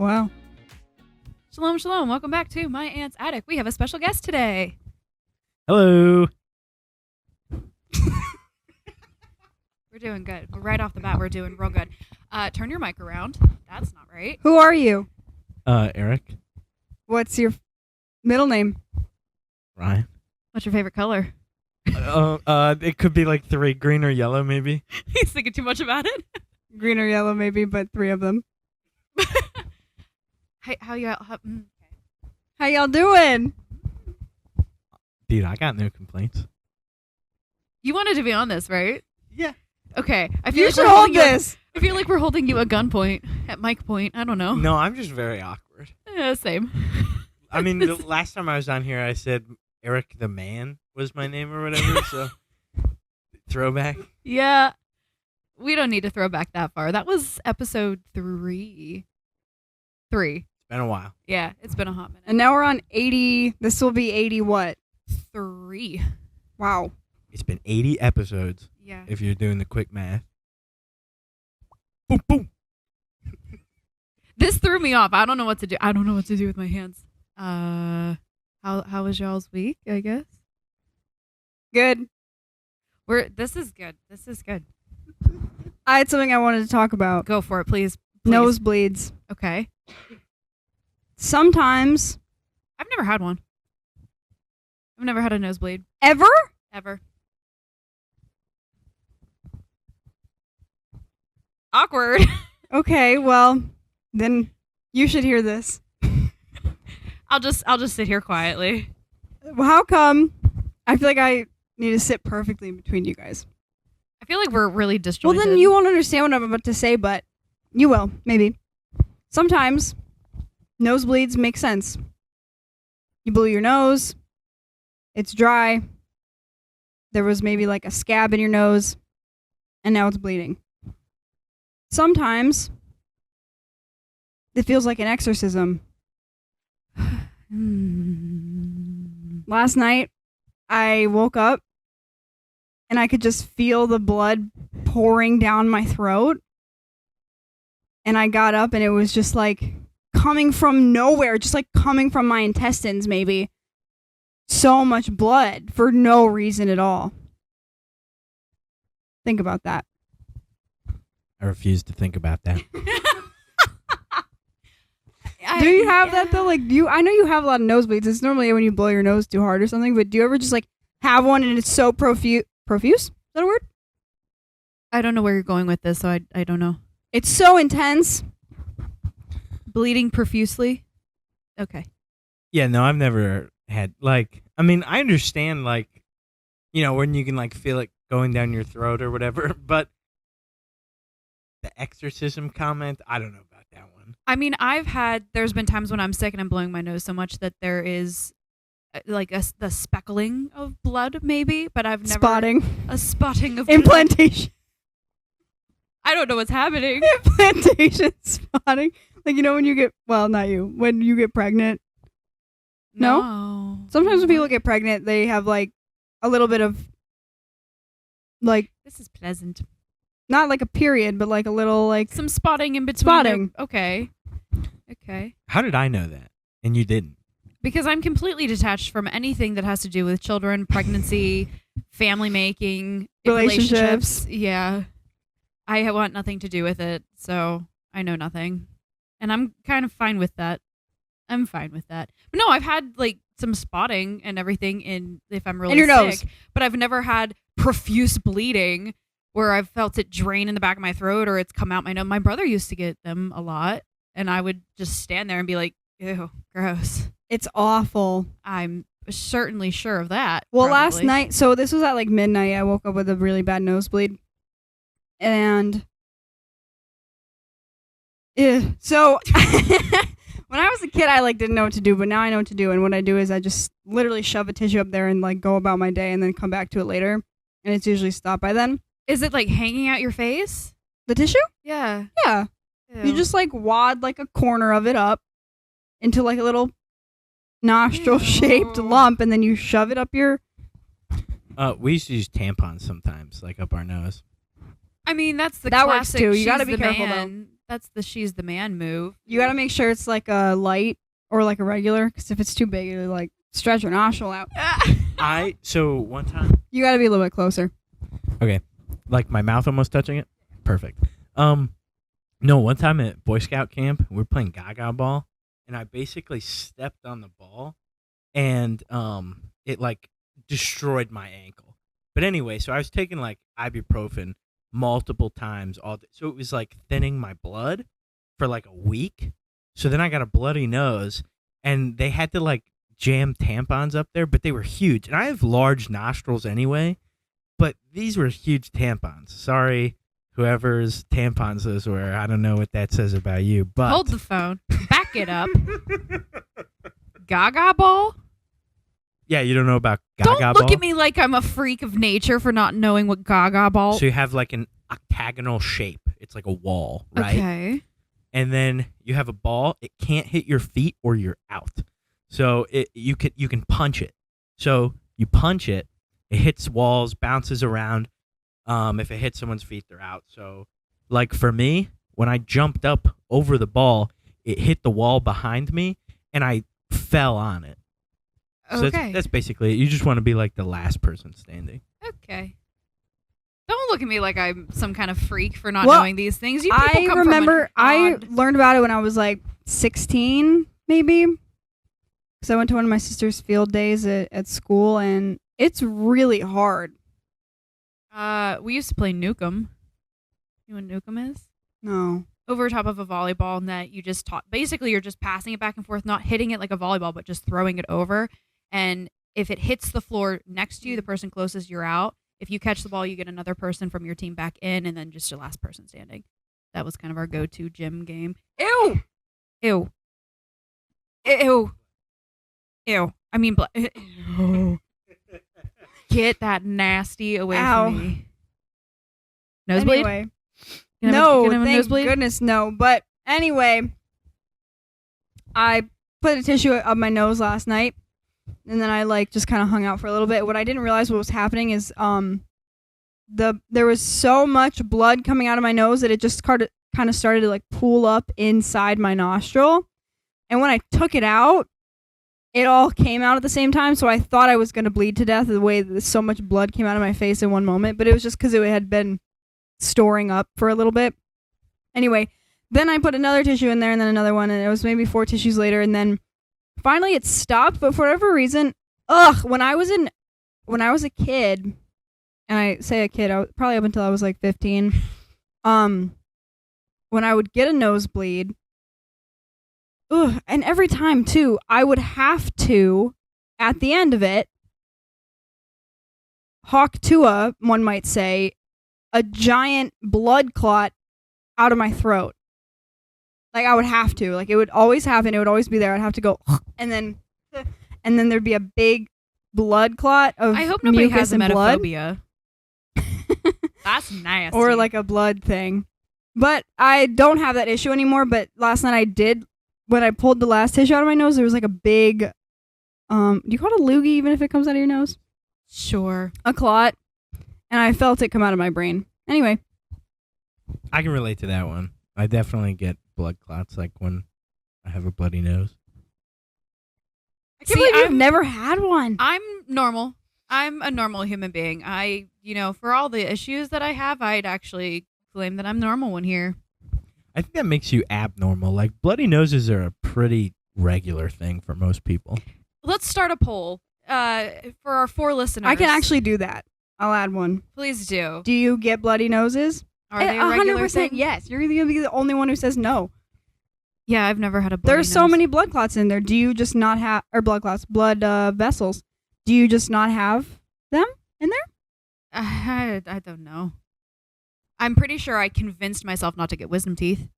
Wow. Shalom, shalom. Welcome back to My Aunt's Attic. We have a special guest today. Hello. We're doing good. Right off the bat, we're doing real good. Turn your mic around. That's not right. Who are you? Eric. What's your middle name? Ryan. What's your favorite color? It could be like 3, green or yellow, maybe. He's thinking too much about it. Green or yellow, maybe, but 3 of them. How you? How y'all doing? Dude, I got no complaints. You wanted to be on this, right? Yeah. Okay. I You like should we're hold holding you- this. I feel like we're holding you at gunpoint, at mic point. I don't know. No, I'm just very awkward. Same. I mean, the last time I was on here, I said Eric the Man was my name or whatever, so throwback. Yeah. We don't need to throw back that far. That was episode 3. 3. It's been a while. Yeah, it's been a hot minute. And now we're on 80. This will be 80 what? 3. Wow. It's been 80 episodes, Yeah. if you're doing the quick math. Boom, boom. This threw me off. I don't know what to do. I don't know what to do with my hands. How was y'all's week, I guess? Good. This is good. This is good. I had something I wanted to talk about. Go for it, please. Nosebleeds. Okay. Sometimes. I've never had one. I've never had a nosebleed. Ever? Ever. Awkward. Okay, well, then you should hear this. I'll just sit here quietly. Well, how come? I feel like I need to sit perfectly in between you guys. I feel like we're really disjointed. Well, then you won't understand what I'm about to say, but you will, maybe. Sometimes nosebleeds make sense. You blew your nose. It's dry. There was maybe like a scab in your nose, and now it's bleeding. Sometimes it feels like an exorcism. Last night, I woke up and I could just feel the blood pouring down my throat. And I got up and it was just like coming from nowhere, just like coming from my intestines, maybe. So much blood for no reason at all. Think about that. I refuse to think about that. Do you have that though? Like, I know you have a lot of nosebleeds. It's normally when you blow your nose too hard or something, but do you ever just like have one and it's so profuse? Is that a word? I don't know where you're going with this, so I don't know. It's so intense. Bleeding profusely? Okay. Yeah, no, I've never had, like, I mean, I understand, like, you know, when you can, like, feel it going down your throat or whatever, but the exorcism comment, I don't know about that one. I mean, there's been times when I'm sick and I'm blowing my nose so much that there is like the speckling of blood maybe, but I've never... Spotting. A spotting of blood. Implantation. I don't know what's happening. Implantation spotting. Like, you know when you get... Well, not you. When you get pregnant. No? Sometimes when people get pregnant, they have like a little bit of like... This is pleasant. Not like a period, but like a little like... Some spotting in between. Spotting. Okay. How did I know that? And you didn't? Because I'm completely detached from anything that has to do with children, pregnancy, family making, Relationships. Yeah. I want nothing to do with it, so I know nothing. And I'm kind of fine with that. I'm fine with that. But no, I've had like some spotting and everything if I'm really in your sick, nose. But I've never had profuse bleeding where I've felt it drain in the back of my throat or it's come out my nose. My brother used to get them a lot, and I would just stand there and be like, ew, gross. It's awful. I'm certainly sure of that. Well, probably. last night, so this was at like midnight. I woke up with a really bad nosebleed. And so when I was a kid, I like didn't know what to do, but now I know what to do. And what I do is I just literally shove a tissue up there and like go about my day and then come back to it later. And it's usually stopped by then. Is it like hanging out your face? The tissue? Yeah. Yeah. Ew. You just like wad like a corner of it up into like a little nostril-shaped Ew. lump, and then you shove it up your... We used to use tampons sometimes, like up our nose. I mean, that's the That works classic too. You gotta she's be the careful, though. man. That's the she's the man move. You got to make sure it's like a light or like a regular, because if it's too big, you like stretch your nostril out. So one time, You got to be a little bit closer. okay, like my mouth almost touching it. Perfect. No, one time at Boy Scout camp, we were playing Gaga ball, and I basically stepped on the ball, and it like destroyed my ankle. But anyway, so I was taking like ibuprofen multiple times all day. So it was like thinning my blood for like a week. So then I got a bloody nose, and they had to like jam tampons up there, but they were huge. And I have large nostrils anyway, but these were huge tampons. Sorry, whoever's tampons those were. I don't know what that says about you, but Hold the phone. Back it up. Gaga ball? yeah, you don't know about Gaga Don't ball? look at me like I'm a freak of nature for not knowing what Gaga ball. So you have like an octagonal shape. It's like a wall, right? Okay. And then you have a ball. It can't hit your feet or you're out. So you can punch it. So you punch it. It hits walls, bounces around. If it hits someone's feet, they're out. So like for me, when I jumped up over the ball, it hit the wall behind me, and I fell on it. So Okay. that's basically it. You just want to be like the last person standing. Okay. Don't look at me like I'm some kind of freak for not Well, knowing these things. You people I come remember from I an odd... learned about it when I was like 16, maybe. Because I went to one of my sister's field days at school, and it's really hard. We used to play Nukem. You know what Nukem is? No. Over top of a volleyball net, you just basically you're just passing it back and forth, not hitting it like a volleyball, but just throwing it over. And if it hits the floor next to you, the person closest, you're out. If you catch the ball, you get another person from your team back in, and then just your last person standing. That was kind of our go-to gym game. Ew! Ew. Ew. Ew. I mean, ew. Get that nasty away Ow. from me. Nosebleed? Anyway. Can I have No, a thank nosebleed? goodness no. But anyway, I put a tissue up my nose last night, and then I like just kind of hung out for a little bit. What I didn't realize what was happening is there was so much blood coming out of my nose that it just kind of started to like pool up inside my nostril. And when I took it out, it all came out at the same time. So I thought I was going to bleed to death the way that so much blood came out of my face in one moment. But it was just because it had been storing up for a little bit. Anyway, then I put another tissue in there and then another one. And it was maybe 4 tissues later. And then finally it stopped. But for whatever reason, when I was a kid, and I say a kid, I was probably up until I was like 15. When I would get a nosebleed, and every time too, I would have to, at the end of it, hawk to one might say, a giant blood clot out of my throat. Like I would have to, like it would always happen. It would always be there. I'd have to go, and then there'd be a big blood clot of I hope nobody mucus has and blood. emetophobia. That's nasty. Or like a blood thing. But I don't have that issue anymore. But last night I did. When I pulled the last tissue out of my nose, there was like a big, do you call it a loogie even if it comes out of your nose? Sure. A clot. And I felt it come out of my brain. Anyway. I can relate to that one. I definitely get blood clots like when I have a bloody nose. I can't believe you've never had one. I'm normal. I'm a normal human being. For all the issues that I have, I'd actually claim that I'm normal one here. I think that makes you abnormal. Like bloody noses are a pretty regular thing for most people. Let's start a poll for our 4 listeners. I can actually do that. I'll add one. Please do. Do you get bloody noses? Are they a regular 100% thing? yes. You're going to be the only one who says no. Yeah, I've never had a bloody There's so nose. many blood clots in there. Do you just not have, or blood clots, blood vessels. Do you just not have them in there? I don't know. I'm pretty sure I convinced myself not to get wisdom teeth.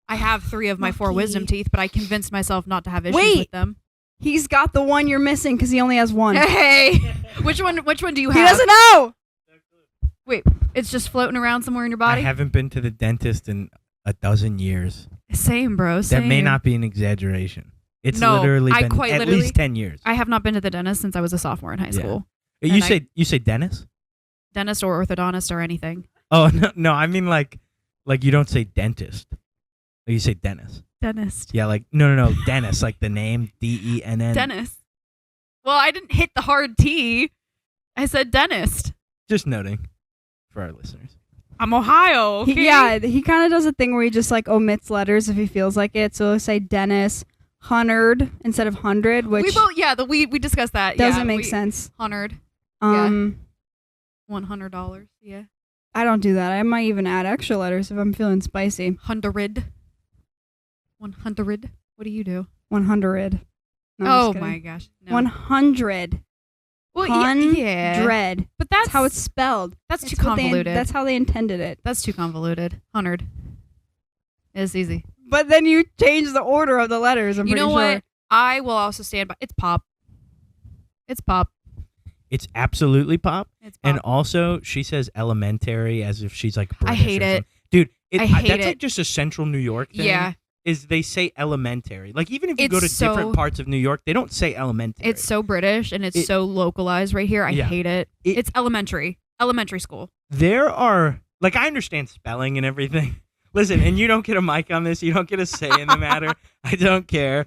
I have 3 of my 4 Lucky. wisdom teeth, but I convinced myself not to have issues Wait. with them. He's got the one you're missing because he only has one. Hey, which one do you have? He doesn't know. Wait, it's just floating around somewhere in your I body? haven't been to the dentist in a dozen years. Same, bro. Same. That may not be an exaggeration. It's No, literally I been quite at literally- least 10 years. I have not been to the dentist since I was a sophomore in high Yeah. school. You and say dentist? Dentist or orthodontist or anything. Oh no, I mean like you don't say dentist. Oh, you say Dennis. Dentist. Yeah, like no, Dennis, like the name Denn. Dentist. Well, I didn't hit the hard T. I said dentist. Just noting for our listeners. I'm Ohio. Okay? He kind of does a thing where he just like omits letters if he feels like it. So he'll say Dennis, 100 instead of 100, which we discussed that. doesn't make sense. 100. $100. Yeah. I don't do that. I might even add extra letters if I'm feeling spicy. 100. 100. What do you do? 100. No, I'm Oh just kidding. my gosh. No. 100. Well, yeah. Dread. But That's how it's spelled. That's too It's what convoluted. That's how they intended it. That's too convoluted. 100. It's easy. But then you change the order of the letters. I'm You pretty know sure. what? I will also stand by. It's pop. It's pop. It's absolutely pop. It's pop. And also, she says elementary as if she's like British. I hate or it. something. Dude, I hate that's it. like just a central New York thing. Yeah. Is they say elementary. Like, even if you It's go to so- different parts of New York, they don't say elementary. It's so British and it's so localized right here. I Yeah. hate it. It's elementary. Elementary school. There are, like, I understand spelling and everything. Listen, and you don't get a mic on this. You don't get a say in the matter. I don't care.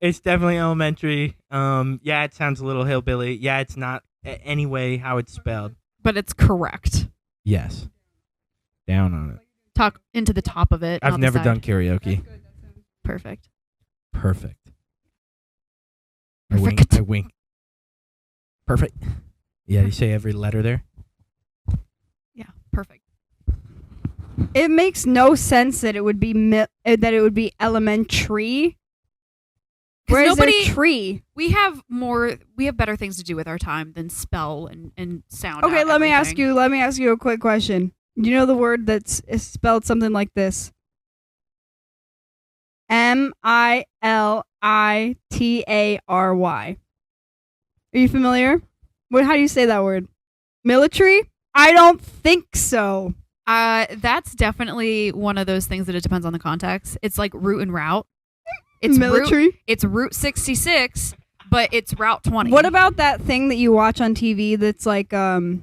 It's definitely elementary. Yeah, it sounds a little hillbilly. Yeah, it's not anyway how it's spelled. But it's correct. Yes. Down on it. Talk into the top of it. I've not the never side. done karaoke. Perfect. Perfect. Perfect. I wink. Perfect. Yeah, you say every letter there? Yeah. Perfect. It makes no sense that it would be elementary. Where is there tree? We have better things to do with our time than spell and sound. Okay, out let me ask everything. you. Let me ask you a quick question. Do you know the word that's is spelled something like this? military. Are you familiar? How do you say that word? Military? I don't think so. That's definitely one of those things that it depends on the context. It's like route and route. It's military. It's Route 66, but it's Route 20. What about that thing that you watch on TV that's like a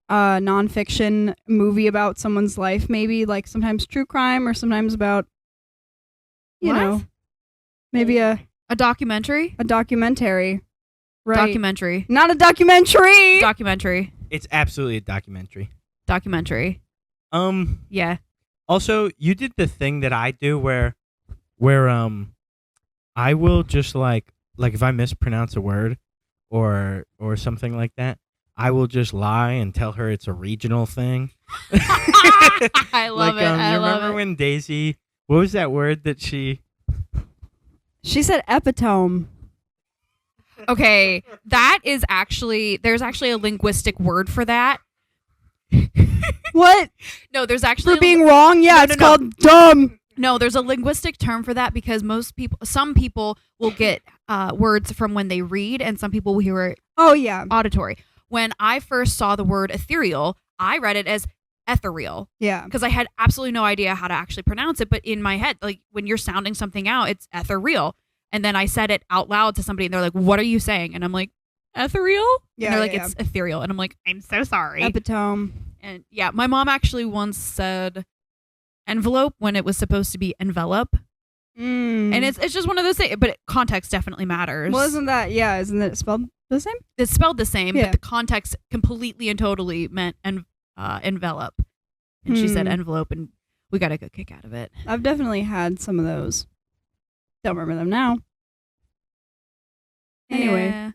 nonfiction movie about someone's life? Maybe like sometimes true crime or sometimes about you What? know maybe a documentary? documentary. Right. Documentary. Not a documentary. Documentary. It's absolutely a documentary. Documentary. Yeah. Also, you did the thing that I do where I will just like if I mispronounce a word or something like that, I will just lie and tell her it's a regional thing. I love it. I you love remember it. when Daisy, what was that word that she said epitome. Okay, there's actually a linguistic word for that. What? No, there's actually For being wrong? Yeah, No, it's no, no. called dumb. No, there's a linguistic term for that because some people will get words from when they read, and some people will hear it Oh yeah. auditory. When I first saw the word ethereal, I read it as ethereal Yeah. because I had absolutely no idea how to actually pronounce it. But in my head, like when you're sounding something out, it's ethereal. And then I said it out loud to somebody, and they're like, "What are you saying?" And I'm like, "Ethereal." Yeah, and they're like, yeah, "It's ethereal." And I'm like, "I'm so sorry." Epitome. And yeah, my mom actually once said envelope when it was supposed to be envelope. Mm. And it's just one of those things, but context definitely matters. Well, isn't it spelled the same? It's spelled the same, Yeah. but the context completely and totally meant envelop. And she said envelope, and we got a good kick out of it. I've definitely had some of those. Don't remember them now. Anyway. Yeah.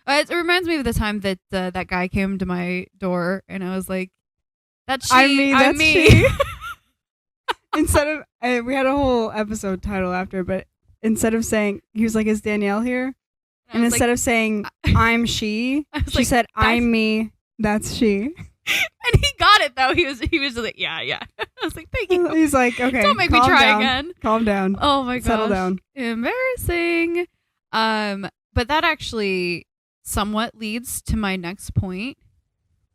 It reminds me of the time that that guy came to my door, and I was like, "That's she. I'm me." she. Instead of, we had a whole episode title after, but instead of saying, he was like, "Is Danielle here?" And instead of saying, "I'm she," I was she like, said, "That's-" "I'm me. That's she." and he got it though. He was like, "Yeah." I was like, "Thank you." He's like, "Okay, Don't make me calm try down. again. Calm down. Oh my gosh. Settle down." Embarrassing. But that actually somewhat leads to my next point.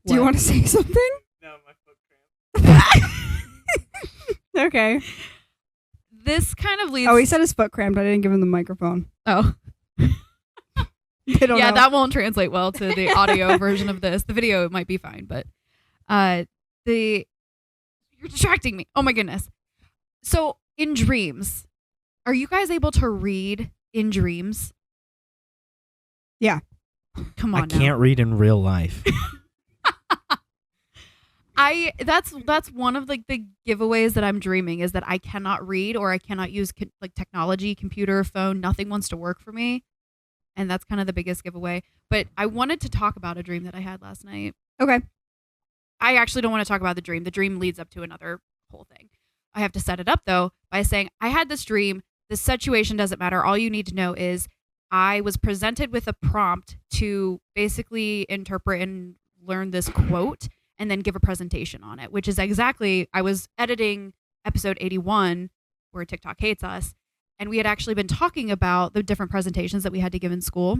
Do you What? want to say something? No, my foot cramp. Okay. This kind of leads. Oh, he said his foot cramped. I didn't give him the microphone. Oh. They don't Yeah, know. that won't translate well to the audio version of this. The video might be fine, but you're distracting me. Oh my goodness. So in dreams, are you guys able to read in dreams? Yeah. Come on I now. can't read in real life. That's one of like the giveaways that I'm dreaming is that I cannot read or I cannot use like technology, computer, phone. Nothing wants to work for me, and that's kind of the biggest giveaway. But I wanted to talk about a dream that I had last night. Okay. I actually don't want to talk about the dream. The dream leads up to another whole thing. I have to set it up though by saying I had this dream. The situation doesn't matter. All you need to know is I was presented with a prompt to basically interpret and learn this quote and then give a presentation on it, which is exactly, I was editing episode 81 where TikTok hates us. And we had actually been talking about the different presentations that we had to give in school.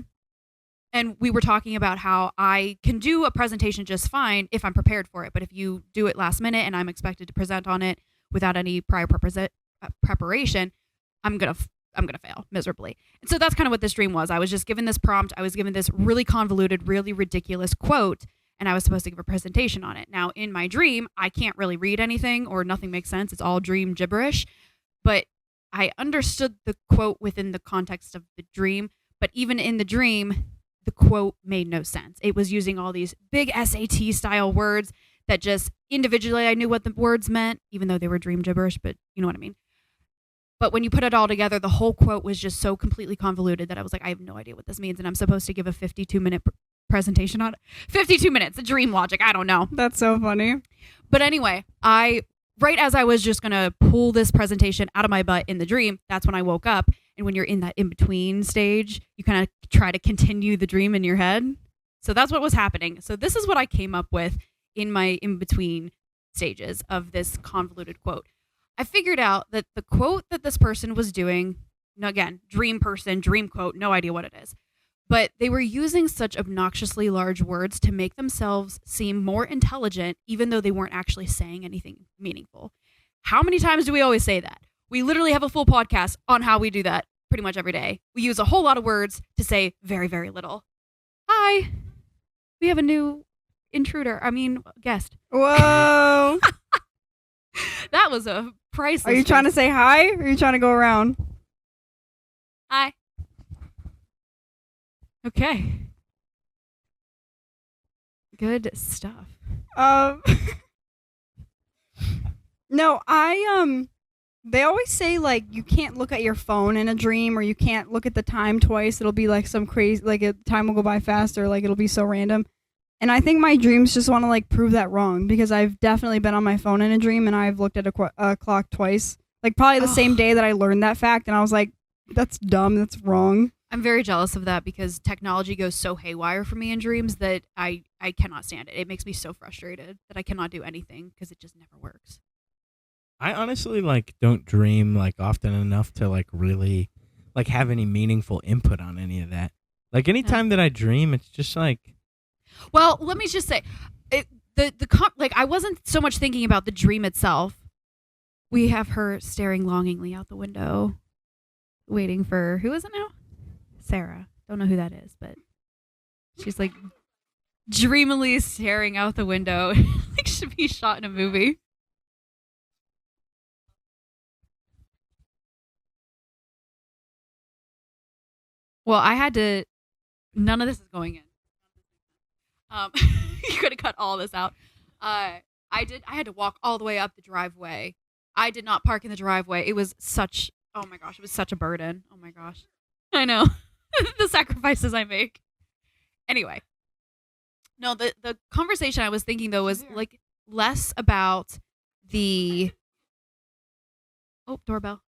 And we were talking about how I can do a presentation just fine if I'm prepared for it. But if you do it last minute and I'm expected to present on it without any prior preparation, I'm going to fail miserably. And so that's kind of what this dream was. I was just given this prompt. I was given this really convoluted, really ridiculous quote, and I was supposed to give a presentation on it. Now, in my dream, I can't really read anything or nothing makes sense. It's all dream gibberish. But I understood the quote within the context of the dream. But even in the dream, the quote made no sense. It was using all these big SAT style words that just individually I knew what the words meant, even though they were dream gibberish, but you know what I mean. But when you put it all together, the whole quote was just so completely convoluted that I was like, I have no idea what this means. And I'm supposed to give a 52-minute presentation on it. 52 minutes, a dream logic. I don't know. That's so funny. But anyway, right as I was just going to pull this presentation out of my butt in the dream, that's when I woke up. And when you're in that in-between stage, you kind of try to continue the dream in your head. So that's what was happening. So this is what I came up with in my in-between stages of this convoluted quote. I figured out that the quote that this person was doing, again, dream person, dream quote, no idea what it is, but they were using such obnoxiously large words to make themselves seem more intelligent, even though they weren't actually saying anything meaningful. How many times do we always say that? We literally have a full podcast on how we do that pretty much every day. We use a whole lot of words to say very, very little. Hi, we have a new guest. Whoa. That was a priceless. Are you trying to say hi or are you trying to go around? Hi. Okay. Good stuff. No, they always say like you can't look at your phone in a dream or you can't look at the time twice. It'll be like some crazy, like time will go by faster, like it'll be so random. And I think my dreams just want to like prove that wrong because I've definitely been on my phone in a dream and I've looked at a clock twice. Like probably the same day that I learned that fact and I was like, that's dumb, that's wrong. I'm very jealous of that because technology goes so haywire for me in dreams that I cannot stand it. It makes me so frustrated that I cannot do anything because it just never works. I honestly like don't dream like often enough to like really like have any meaningful input on any of that. Like anytime that I dream, it's just like. Well, let me just say, I wasn't so much thinking about the dream itself. We have her staring longingly out the window, waiting for who is it now? Sarah. Don't know who that is, but she's like dreamily staring out the window, like should be shot in a movie. Well, I had to. None of this is going in. You could have cut all this out. I had to walk all the way up the driveway. I did not park in the driveway. It was such. Oh my gosh, it was such a burden. Oh my gosh, I know the sacrifices I make. Anyway, no, the conversation I was thinking though was like less about the. Oh, doorbell.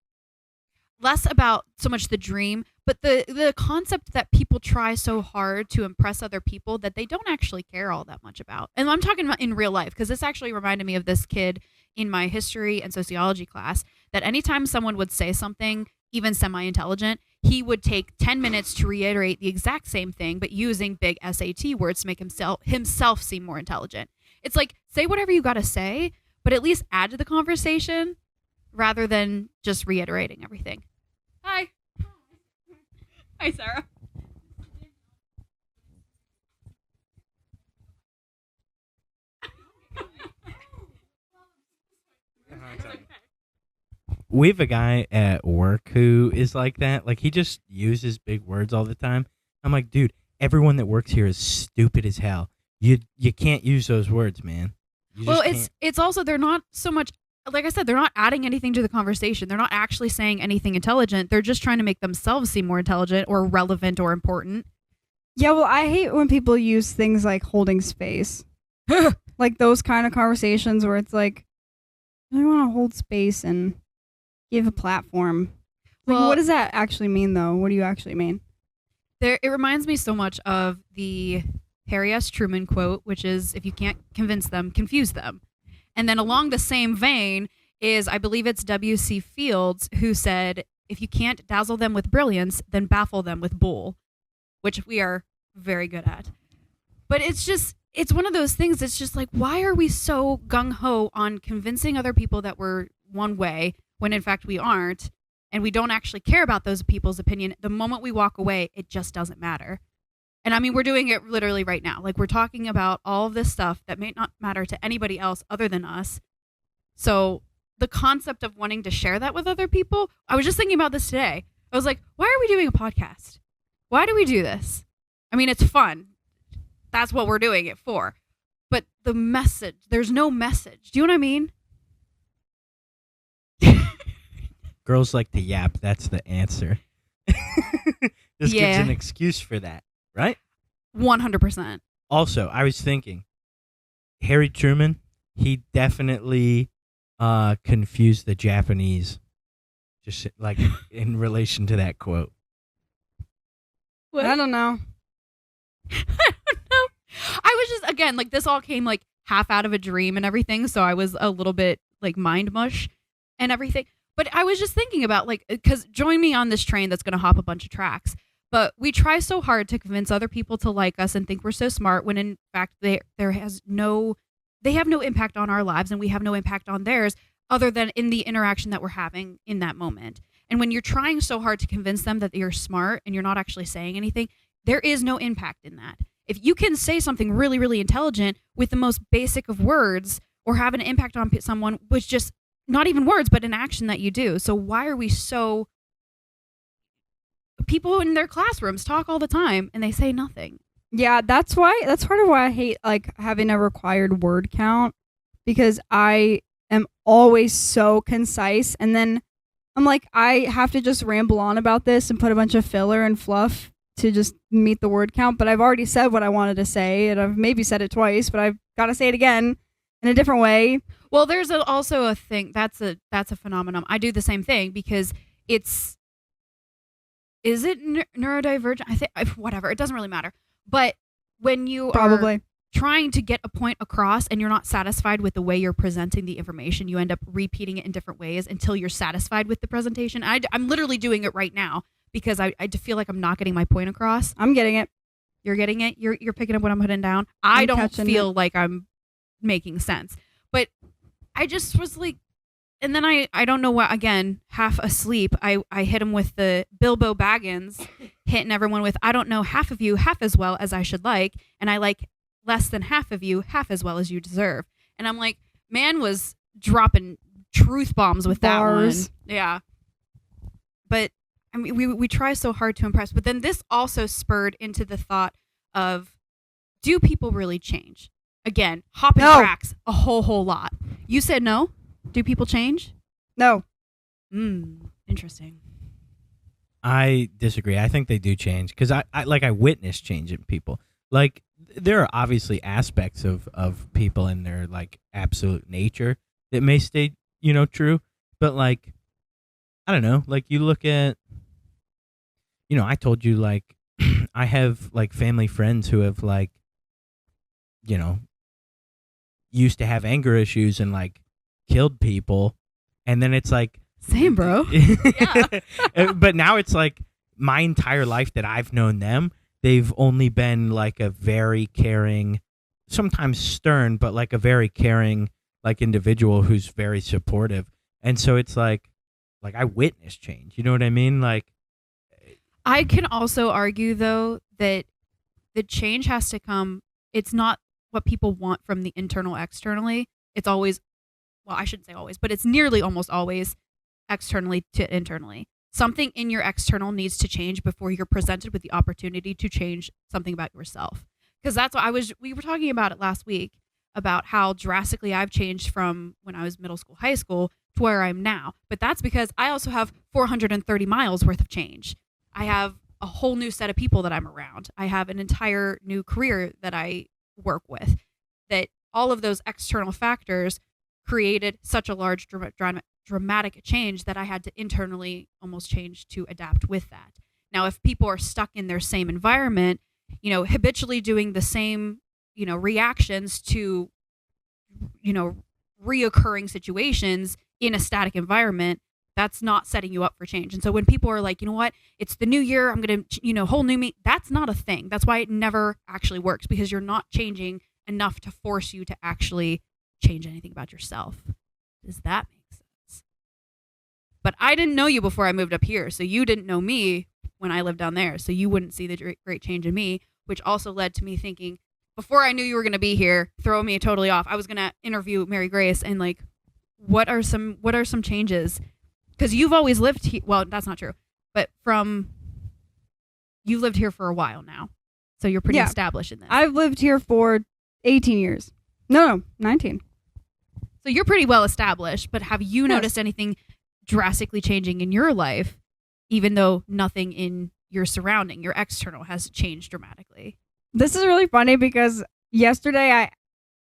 Less about so much the dream, but the concept that people try so hard to impress other people that they don't actually care all that much about. And I'm talking about in real life, because this actually reminded me of this kid in my history and sociology class, that anytime someone would say something, even semi-intelligent, he would take 10 minutes to reiterate the exact same thing, but using big SAT words to make himself seem more intelligent. It's like, say whatever you got to say, but at least add to the conversation rather than just reiterating everything. Hi. Hi, Sarah. we have a guy at work who is like that. Like, he just uses big words all the time. I'm like, dude, everyone that works here is stupid as hell. You can't use those words, man. You Well, just can't. it's also they're not so much like I said, they're not adding anything to the conversation. They're not actually saying anything intelligent. They're just trying to make themselves seem more intelligent or relevant or important. Yeah, well, I hate when people use things like holding space. Like those kind of conversations where it's like, I really want to hold space and give a platform. Like, Well- what does that actually mean, though? What do you actually mean? It reminds me so much of the Harry S. Truman quote, which is, if you can't convince them, confuse them. And then along the same vein is, I believe it's W.C. Fields who said, if you can't dazzle them with brilliance, then baffle them with bull, which we are very good at. But it's one of those things. It's just like, why are we so gung-ho on convincing other people that we're one way when in fact we aren't? And we don't actually care about those people's opinion. The moment we walk away, it just doesn't matter. And I mean, we're doing it literally right now. Like, we're talking about all of this stuff that may not matter to anybody else other than us. So the concept of wanting to share that with other people, I was just thinking about this today. I was like, why are we doing a podcast? Why do we do this? I mean, it's fun. That's what we're doing it for. But the message, there's no message. Do you know what I mean? Girls like to yap. That's the answer. This gives Yeah. an excuse for that, right? 100%. Also, I was thinking, Harry Truman, he definitely confused the Japanese, just like in relation to that quote. What? I don't know. I don't know. I was just, again, like, this all came like half out of a dream and everything, so I was a little bit like mind mush and everything. But I was just thinking about, like, because join me on this train that's going to hop a bunch of tracks. But we try so hard to convince other people to like us and think we're so smart when in fact they have no impact on our lives and we have no impact on theirs other than in the interaction that we're having in that moment. And when you're trying so hard to convince them that you're smart and you're not actually saying anything, there is no impact in that. If you can say something really, really intelligent with the most basic of words or have an impact on someone with just not even words, but an action that you do. So why are we so... People in their classrooms talk all the time and they say nothing. Yeah, that's part of why I hate like having a required word count, because I am always so concise, and then I'm like, I have to just ramble on about this and put a bunch of filler and fluff to just meet the word count. But I've already said what I wanted to say, and I've maybe said it twice, but I've got to say it again in a different way. Well, there's also a thing that's a phenomenon. I do the same thing because it's... Is it neurodivergent? I think whatever. It doesn't really matter. But when you are Probably. trying to get a point across and you're not satisfied with the way you're presenting the information, you end up repeating it in different ways until you're satisfied with the presentation. I'm literally doing it right now because I feel like I'm not getting my point across. I'm getting it. You're getting it. You're picking up what I'm putting down. I I'm don't catching feel like I'm making sense. But I just was like, and then I don't know what, again, half asleep, I hit him with the Bilbo Baggins, hitting everyone with, I don't know half of you half as well as I should like, and I like less than half of you half as well as you deserve. And I'm like, man was dropping truth bombs with Bars. that one. Yeah. But, I mean, we try so hard to impress. But then this also spurred into the thought of, do people really change? Again, hopping No. tracks a whole lot. You said no? Do people change? No. Interesting. I disagree. I think they do change because I witness change in people. Like, there are obviously aspects of people in their like absolute nature that may stay, true. But like, I don't know. Like, you look at, I told you, like, I have like family friends who have like, used to have anger issues and like killed people, and then it's like, Same, bro. But now it's like my entire life that I've known them, they've only been like a very caring, sometimes stern, but like a very caring like individual who's very supportive. And so it's like I witness change. You know what I mean? Like, I can also argue, though, that the change has to come. It's not what people want from the internal externally. It's always, well, I shouldn't say always, but it's nearly almost always externally to internally. Something in your external needs to change before you're presented with the opportunity to change something about yourself. Because that's what we were talking about it last week about how drastically I've changed from when I was middle school, high school to where I'm now. But that's because I also have 430 miles worth of change. I have a whole new set of people that I'm around. I have an entire new career that I work with. That all of those external factors created such a large dramatic change that I had to internally almost change to adapt with that. Now, if people are stuck in their same environment, habitually doing the same, reactions to, reoccurring situations in a static environment, that's not setting you up for change. And so when people are like, you know what, it's the new year, I'm going to, whole new me, that's not a thing. That's why it never actually works, because you're not changing enough to force you to actually change anything about yourself. Does that make sense? But I didn't know you before I moved up here, so you didn't know me when I lived down there, so you wouldn't see the great change in me, which also led to me thinking, before I knew you were going to be here, throw me totally off. I was going to interview Mary Grace and like, what are some changes? Because you've always lived here. Well, that's not true, but you've lived here for a while now, so you're pretty established in this. I've lived here for 18 years. No, 19. So you're pretty well established, but have you noticed anything drastically changing in your life, even though nothing in your surrounding, your external, has changed dramatically? This is really funny because yesterday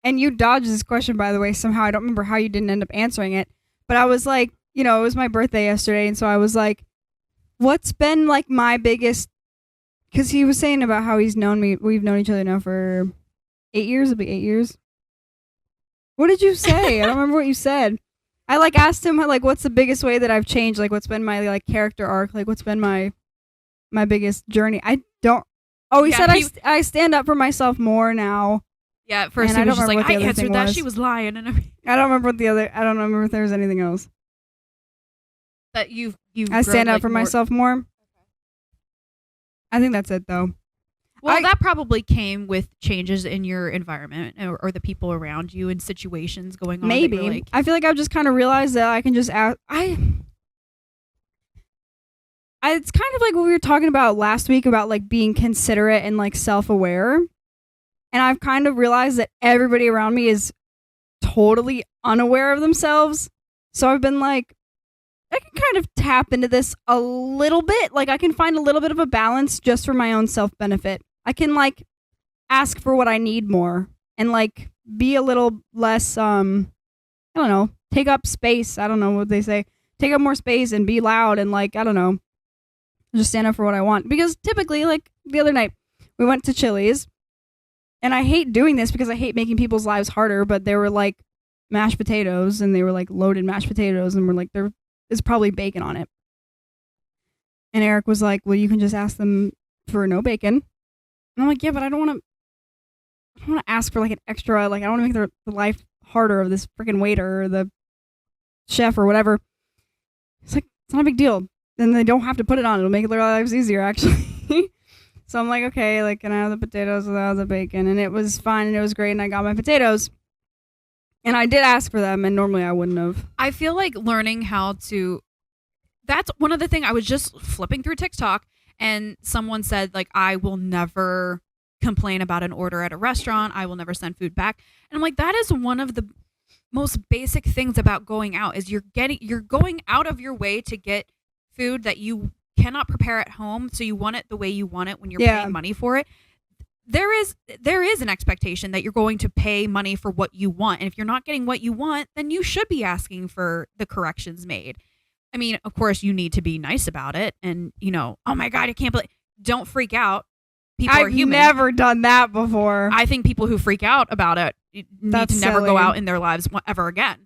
and you dodged this question, by the way, somehow. I don't remember how you didn't end up answering it, but I was like, it was my birthday yesterday, and so I was like, what's been like my biggest, because he was saying about how we've known each other now for 8 years. It'll be 8 years. What did you say? I don't remember what you said. I like asked him like, what's the biggest way that I've changed? Like, what's been my like character arc? Like, what's been my biggest journey? I don't. Oh, he said I stand up for myself more now. Yeah, at first he was just like, I answered that. She was lying and everything. I don't remember I don't remember if there was anything else. That you I stand up for myself more. Okay. I think that's it though. Well, that probably came with changes in your environment or the people around you and situations going on. Maybe. I feel like I've just kind of realized that I can just ask. It's kind of like what we were talking about last week about like being considerate and like self-aware. And I've kind of realized that everybody around me is totally unaware of themselves. So I've been like, I can kind of tap into this a little bit. Like I can find a little bit of a balance just for my own self-benefit. I can like ask for what I need more and like be a little less, I don't know, take up space. I don't know what they say. Take up more space and be loud and like, I don't know, just stand up for what I want. Because typically, like the other night, we went to Chili's, and I hate doing this because I hate making people's lives harder, but they were like mashed potatoes, and they were like loaded mashed potatoes, and we're like, there is probably bacon on it. And Eric was like, well, you can just ask them for no bacon. And I'm like, yeah, but I don't want to ask for like an extra, like I don't want to make the life harder of this freaking waiter or the chef or whatever. It's like, it's not a big deal. Then they don't have to put it on. It'll make their lives easier, actually. So I'm like, okay, like, can I have the potatoes without the bacon? And it was fine, and it was great, and I got my potatoes. And I did ask for them, and normally I wouldn't have. I feel like learning how to... That's one of the things. I was just flipping through TikTok, and someone said, like, I will never complain about an order at a restaurant. I will never send food back. And I'm like, that is one of the most basic things about going out, is you're going out of your way to get food that you cannot prepare at home, so you want it the way you want it when you're paying money for it. There is an expectation that you're going to pay money for what you want, and if you're not getting what you want, then you should be asking for the corrections made. I mean, of course, you need to be nice about it, and oh my God, I can't believe. Don't freak out. People are human. I've never done that before. I think people who freak out about it need to never go out in their lives ever again.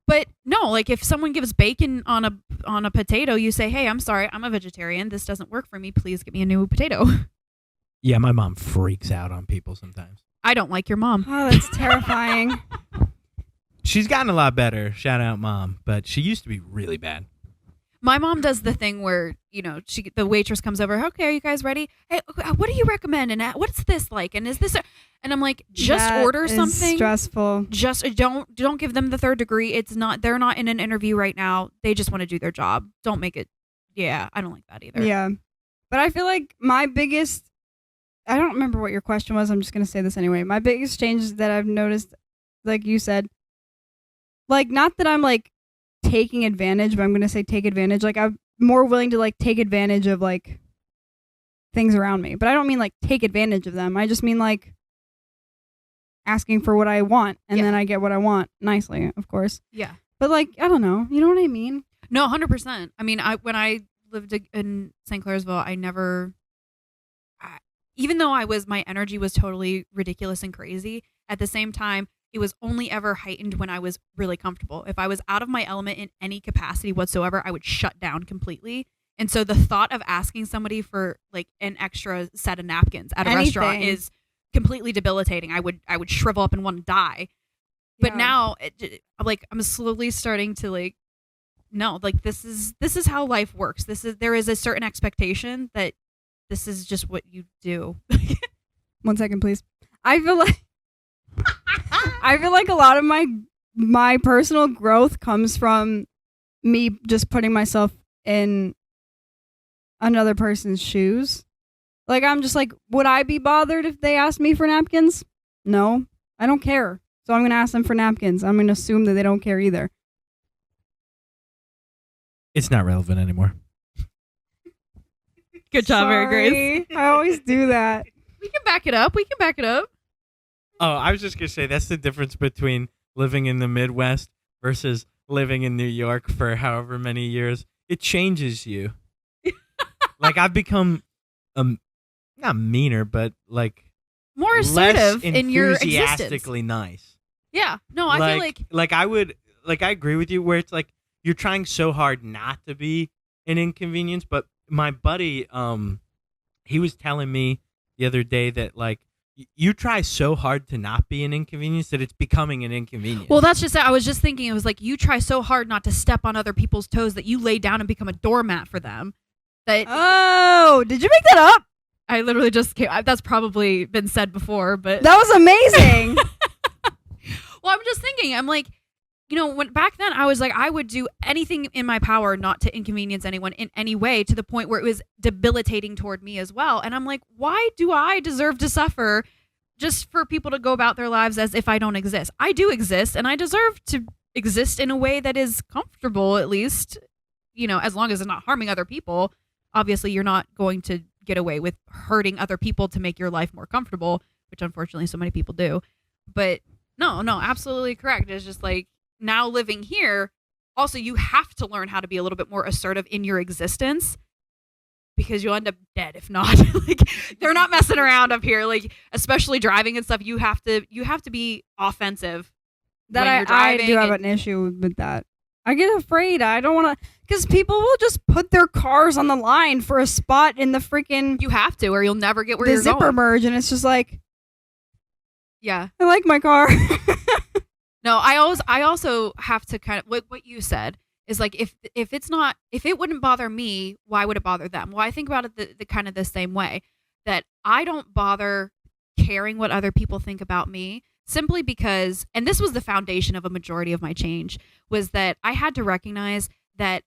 But no, like if someone gives bacon on a potato, you say, hey, I'm sorry, I'm a vegetarian. This doesn't work for me. Please get me a new potato. Yeah, my mom freaks out on people sometimes. I don't like your mom. Oh, that's terrifying. She's gotten a lot better. Shout out, Mom. But she used to be really bad. My mom does the thing where, the waitress comes over. Okay, are you guys ready? Hey, what do you recommend? And what's this like? And is this? And I'm like, just That order is something. stressful. Just don't give them the third degree. It's not. They're not in an interview right now. They just want to do their job. Don't make it. Yeah, I don't like that either. Yeah. But I feel like my biggest, I don't remember what your question was. I'm just going to say this anyway. My biggest changes that I've noticed, like you said, like, not that I'm like taking advantage, but I'm going to say take advantage. Like, I'm more willing to like take advantage of like things around me. But I don't mean like take advantage of them. I just mean like asking for what I want, and then I get what I want nicely, of course. Yeah. But like, I don't know. You know what I mean? No, 100%. I mean, when I lived in St. Clairsville, even though my energy was totally ridiculous and crazy, at the same time, it was only ever heightened when I was really comfortable. If I was out of my element in any capacity whatsoever, I would shut down completely. And so the thought of asking somebody for like an extra set of napkins at a restaurant is completely debilitating. I would shrivel up and want to die. But now, I'm slowly starting to like, no, like this is how life works. There is a certain expectation that this is just what you do. 1 second, please. I feel like a lot of my personal growth comes from me just putting myself in another person's shoes. Like, I'm just like, would I be bothered if they asked me for napkins? No, I don't care. So I'm going to ask them for napkins. I'm going to assume that they don't care either. It's not relevant anymore. Good job, Mary Grace. I always do that. We can back it up. Oh, I was just going to say that's the difference between living in the Midwest versus living in New York for however many years. It changes you. Like, I've become not meaner, but like more assertive less in your existence. enthusiastically nice. Yeah. No, I feel like I agree with you where it's like you're trying so hard not to be an inconvenience, but my buddy, he was telling me the other day that like you try so hard to not be an inconvenience that it's becoming an inconvenience. Well, that's just it. I was just thinking, it was like you try so hard not to step on other people's toes that you lay down and become a doormat for them. Did you make that up? I literally just came. That's probably been said before, but that was amazing. Well, I'm just thinking. I'm like, when back then I was like, I would do anything in my power not to inconvenience anyone in any way, to the point where it was debilitating toward me as well. And I'm like, why do I deserve to suffer just for people to go about their lives as if I don't exist? I do exist, and I deserve to exist in a way that is comfortable, at least, as long as it's not harming other people. Obviously, you're not going to get away with hurting other people to make your life more comfortable, which unfortunately so many people do. But no, absolutely correct. It's just like, now living here, also you have to learn how to be a little bit more assertive in your existence, because you'll end up dead if not. Like, they're not messing around up here. Like, especially driving and stuff, you have to be offensive. That when you're driving. I do have an issue with that. I get afraid. I don't want to, because people will just put their cars on the line for a spot in the freaking You have to, or you'll never get where the you're zipper going. merge, and it's just like, Yeah. I like my car. No, I also have to kind of what you said is like, if it wouldn't bother me, why would it bother them? Well, I think about it the kind of the same way, that I don't bother caring what other people think about me, simply because, and this was the foundation of a majority of my change, was that I had to recognize that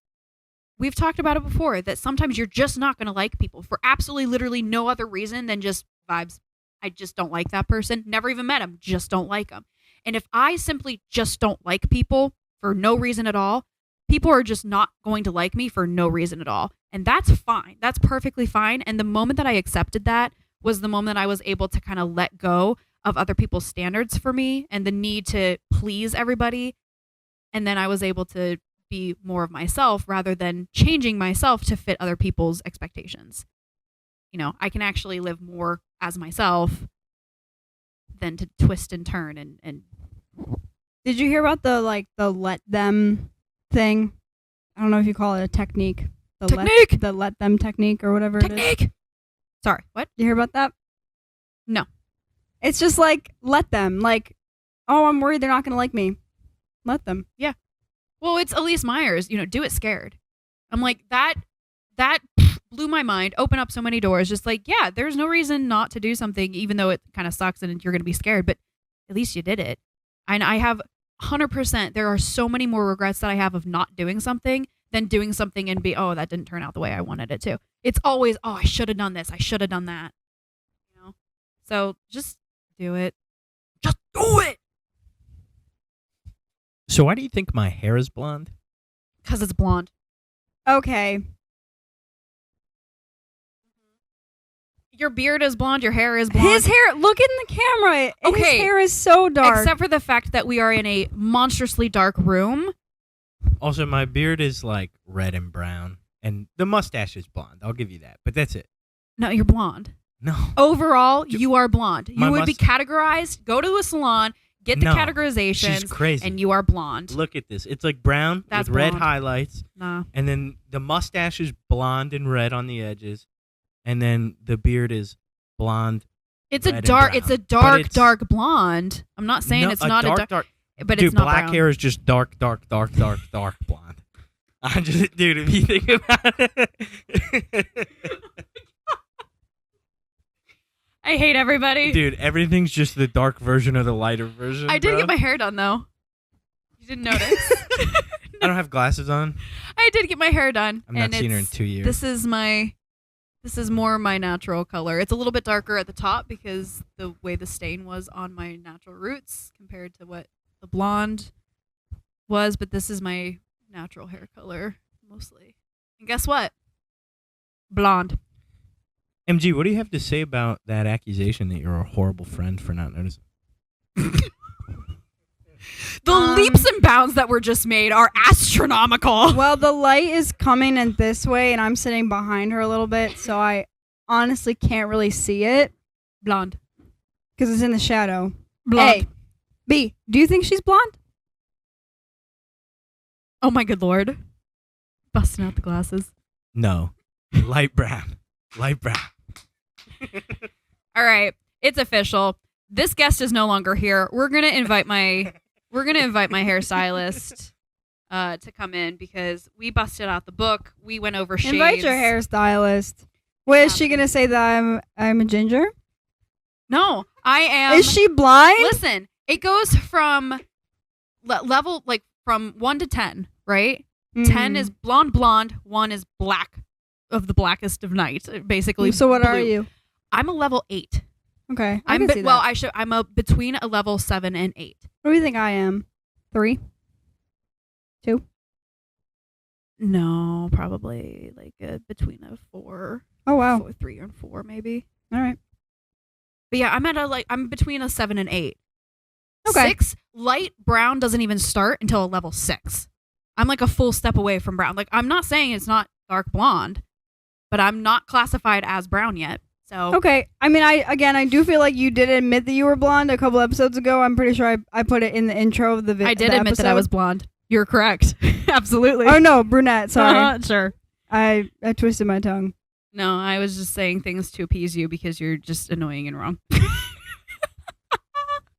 we've talked about it before, that sometimes you're just not going to like people for absolutely literally no other reason than just vibes. I just don't like that person. Never even met him. Just don't like them. And if I simply just don't like people for no reason at all, people are just not going to like me for no reason at all. And that's fine. That's perfectly fine. And the moment that I accepted that was the moment I was able to kind of let go of other people's standards for me and the need to please everybody. And then I was able to be more of myself rather than changing myself to fit other people's expectations. I can actually live more as myself than to twist and turn and Did you hear about the let them thing? I don't know if you call it a technique. The let them technique or whatever it is. Sorry, what? Did you hear about that? No. It's just like, let them. Like, oh, I'm worried they're not going to like me. Let them. Yeah. Well, it's Elise Myers, do it scared. I'm like, that blew my mind, opened up so many doors. Just like, yeah, there's no reason not to do something, even though it kind of sucks and you're going to be scared, but at least you did it. And I have 100%, there are so many more regrets that I have of not doing something than doing something and be, oh, that didn't turn out the way I wanted it to. It's always, oh, I should have done this. I should have done that. You know? So just do it. Just do it. So why do you think my hair is blonde? Because it's blonde. Okay. Your beard is blonde. Your hair is blonde. His hair, look in the camera. Okay. His hair is so dark. Except for the fact that we are in a monstrously dark room. Also, my beard is like red and brown, and the mustache is blonde. I'll give you that, but that's it. No, you're blonde. No. Overall, you are blonde. My You would be categorized, go to a salon, get the No, categorizations, she's crazy. and you are blonde. Look at this. It's like brown That's with red blonde. highlights, Nah. and then the mustache is blonde and red on the edges, and then the beard is blonde. It's red a and dark. brown. It's a But dark, it's- dark blonde. I'm not saying No, it's not a dark, but Dude, it's not black brown. hair is just dark blonde. I just, dude, if you think about it, I hate everybody. dude, everything's just the dark version of the lighter version. I did bro. get my hair done though. You didn't notice. I don't have glasses on. I did get my hair done. I've not and seen her in it's- 2 years. This is more my natural color. It's a little bit darker at the top because the way the stain was on my natural roots compared to what the blonde was, but this is my natural hair color mostly. And guess what? Blonde. MG, what do you have to say about that accusation that you're a horrible friend for not noticing? The leaps and bounds that were just made are astronomical. Well, the light is coming in this way, and I'm sitting behind her a little bit, so I honestly can't really see it Blonde. because it's in the shadow. Blonde. A. B. Do you think she's blonde? Oh my good lord. Busting out the glasses. No. Light brown. Light brown. All right, it's official. This guest is no longer here. We're gonna invite my hairstylist to come in because we busted out the book. We went over shades. Invite your hairstylist. Wait, is she gonna say that I'm a ginger? No, I am. Is she blind? Listen, it goes from level like from 1 to 10, right? 10 is blonde. 1 is black, of the blackest of night, basically. So what are blue. you? I'm a level 8. Okay, I'm can see that. I'm a between a level 7 and 8. What do you think I am? 3? 2? No, probably like between a 4. Oh wow. 3 and 4 maybe. All right. But yeah, I'm between a 7 and 8. Okay. 6 light brown doesn't even start until a level 6. I'm like a full step away from brown. Like I'm not saying it's not dark blonde, but I'm not classified as brown yet. So Okay. I mean, I do feel like you did admit that you were blonde a couple episodes ago. I'm pretty sure I put it in the intro of the video. I did admit that I was blonde. You're correct. Absolutely. Oh no, brunette. Sorry, Sure. I twisted my tongue. No, I was just saying things to appease you because you're just annoying and wrong.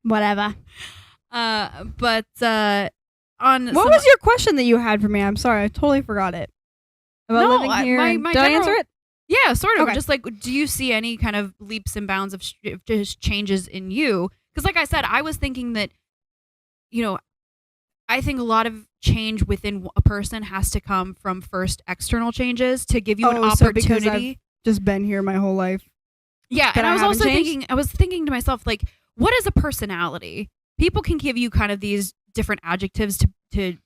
Whatever. But on What was your question that you had for me? I'm sorry, I totally forgot it. About No, living here. my Did I general- answer it? Yeah, sort of. Okay. Just like, do you see any kind of leaps and bounds of just changes in you? Because, like I said, I was thinking that, I think a lot of change within a person has to come from first external changes to give you an So because opportunity. Just been here my whole life. Yeah, that and I I was haven't also changed? I was thinking to myself, like, what is a personality? People can give you kind of these different adjectives to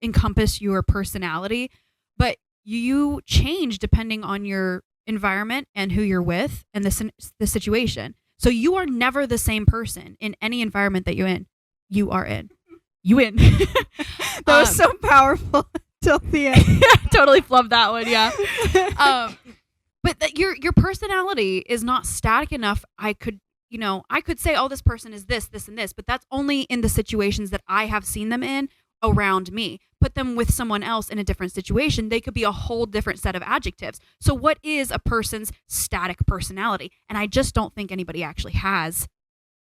encompass your personality, but you change depending on your environment and who you're with and the situation. So you are never the same person in any environment that you're in. You are in. You win. That was so powerful till the end. Totally flubbed that one. Yeah. But your personality is not static enough. I could say, oh, this person is this, and this, but that's only in the situations that I have seen them in around me. Put them with someone else in a different situation, they could be a whole different set of adjectives. So what is a person's static personality? And I just don't think anybody actually has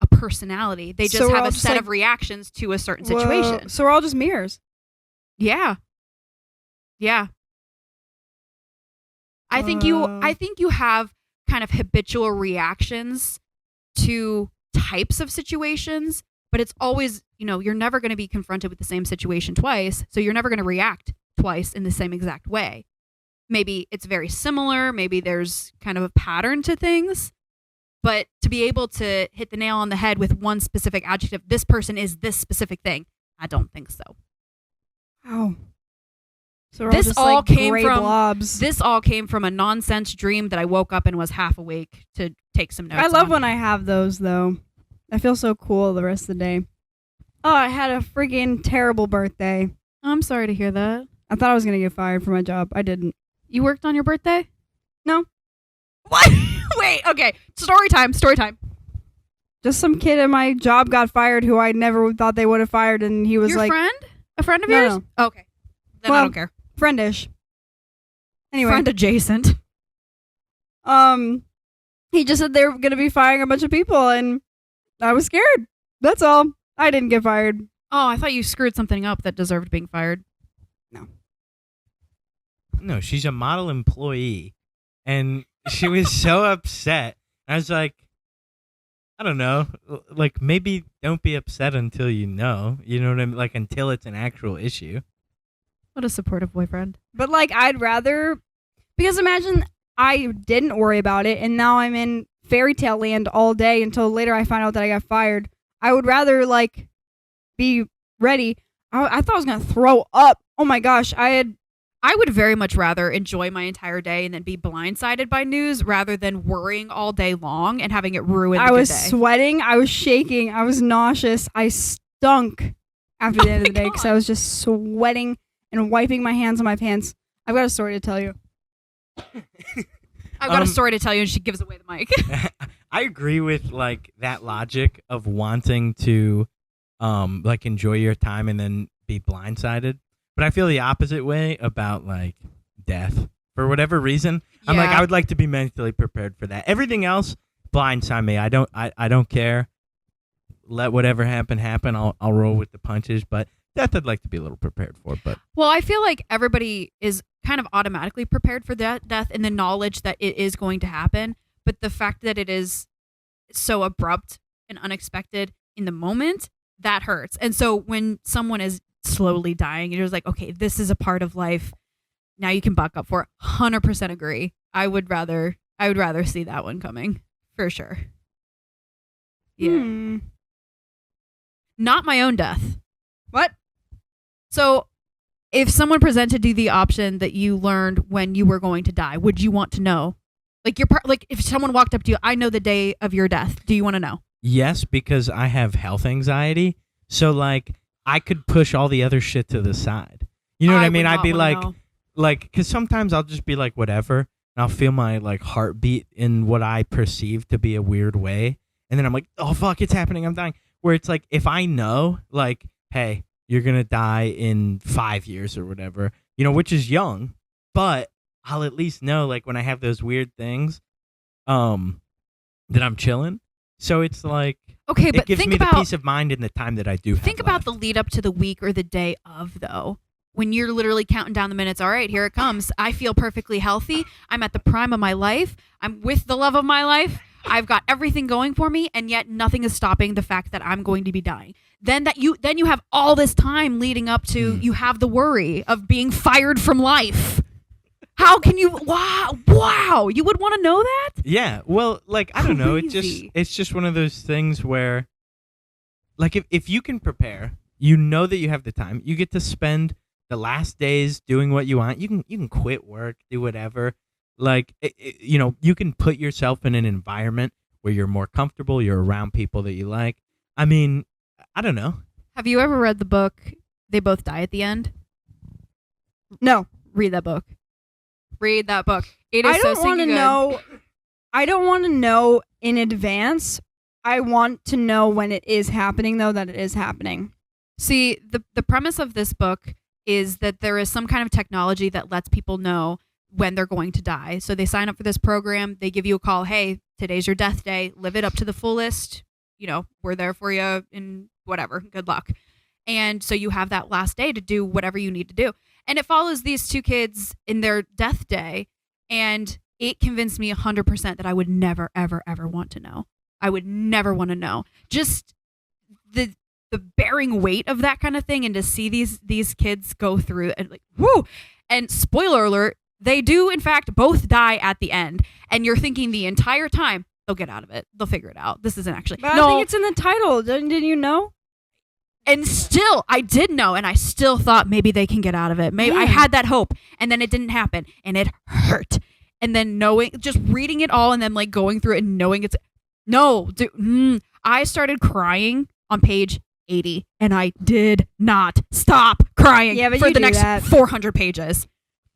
a personality. They just So we're have all a just set like- of reactions to a certain Whoa. situation. So we're all just mirrors. Yeah. Yeah. I think you have kind of habitual reactions to types of situations, but it's always, you're never going to be confronted with the same situation twice, so you're never going to react twice in the same exact way. Maybe it's very similar, maybe there's kind of a pattern to things, but to be able to hit the nail on the head with one specific adjective, this person is this specific thing, I don't think so. Oh. So we're This just all like came gray from blobs. This all came from a nonsense dream that I woke up and was half awake to take some notes. I love on. when I have those, though. I feel so cool the rest of the day. Oh, I had a freaking terrible birthday. I'm sorry to hear that. I thought I was going to get fired from my job. I didn't. You worked on your birthday? No. What? Wait, okay. Story time. Just some kid at my job got fired who I never thought they would have fired, and he was Your like... friend? A friend of No, yours? no. Oh, okay. Then I Well, don't care. friendish. Anyway. Friend adjacent. He just said they were going to be firing a bunch of people, and I was scared. That's all. I didn't get fired. Oh, I thought you screwed something up that deserved being fired. No, she's a model employee, and she was so upset. I was like, I don't know, like maybe don't be upset until you know what I mean, like until it's an actual issue. What a supportive boyfriend. But, like, I'd rather... Because imagine I didn't worry about it, and now I'm in fairy tale land all day until later I find out that I got fired. I would rather, like, be ready. I thought I was going to throw up. Oh, my gosh. I would very much rather enjoy my entire day and then be blindsided by news rather than worrying all day long and having it ruin the I was good day. sweating. I was shaking. I was nauseous. I stunk after the end of the day because I was just sweating and wiping my hands on my pants. I've got a story to tell you. I've got a story to tell you, and she gives away the mic. I agree with like that logic of wanting to like enjoy your time and then be blindsided. But I feel the opposite way about like death. For whatever reason, I'm like, I would like to be mentally prepared for that. Everything else blindside me. I don't care. Let whatever happen. I'll roll with the punches. But death, I'd like to be a little prepared for. But well, I feel like everybody is kind of automatically prepared for that death in the knowledge that it is going to happen. But the fact that it is so abrupt and unexpected in the moment, that hurts. And so when someone is slowly dying, you're just like, okay, this is a part of life. Now you can buck up for it. 100% agree. I would rather see that one coming for sure. Yeah. Not my own death. What? So if someone presented you the option that you learned when you were going to die, would you want to know? Like like if someone walked up to you, I know the day of your death. Do you want to know? yes, because I have health anxiety. So like I could push all the other shit to the side. You know what I mean? I'd be like, because sometimes I'll just be like, whatever, and I'll feel my like heartbeat in what I perceive to be a weird way, and then I'm like, oh fuck, it's happening, I'm dying. Where it's like, if I know, like, hey, you're gonna die in 5 years or whatever, which is young, but I'll at least know, like, when I have those weird things, that I'm chilling. So it's like, okay, but it gives think me about the peace of mind in the time that I do have think about left. the lead up to the week or the day of, though. When you're literally counting down the minutes, all right, here it comes. I feel perfectly healthy. I'm at the prime of my life. I'm with the love of my life. I've got everything going for me, and yet nothing is stopping the fact that I'm going to be dying. Then you have all this time leading up to you have the worry of being fired from life. How can you? Wow! You would want to know that? Yeah. Well, like, I don't know. Crazy. It's just one of those things where, like, if you can prepare, you know that you have the time. You get to spend the last days doing what you want. You can quit work, do whatever. Like, you can put yourself in an environment where you're more comfortable. You're around people that you like. I mean, I don't know. Have you ever read the book They Both Die at the End? No. Read that book. Read that book. It is I don't want to know. I don't want to know in advance. I want to know when it is happening, though, that it is happening. See, the premise of this book is that there is some kind of technology that lets people know when they're going to die. So they sign up for this program. They give you a call. Hey, today's your death day. Live it up to the fullest. We're there for you in whatever. Good luck. And so you have that last day to do whatever you need to do. And it follows these two kids in their death day. And it convinced me 100% that I would never, ever, ever want to know. I would never want to know. Just the bearing weight of that kind of thing, and to see these kids go through and like, whoo. And spoiler alert, they do in fact both die at the end. And you're thinking the entire time, they'll get out of it. They'll figure it out. This isn't actually. But no, I think it's in the title. Didn't you know? and still, I did know, and I still thought maybe they can get out of it. Maybe I had that hope, and then it didn't happen, and it hurt. And then just reading it all, and then like going through it and knowing it's no, dude. I started crying on page 80, and I did not stop crying for the next 400 pages.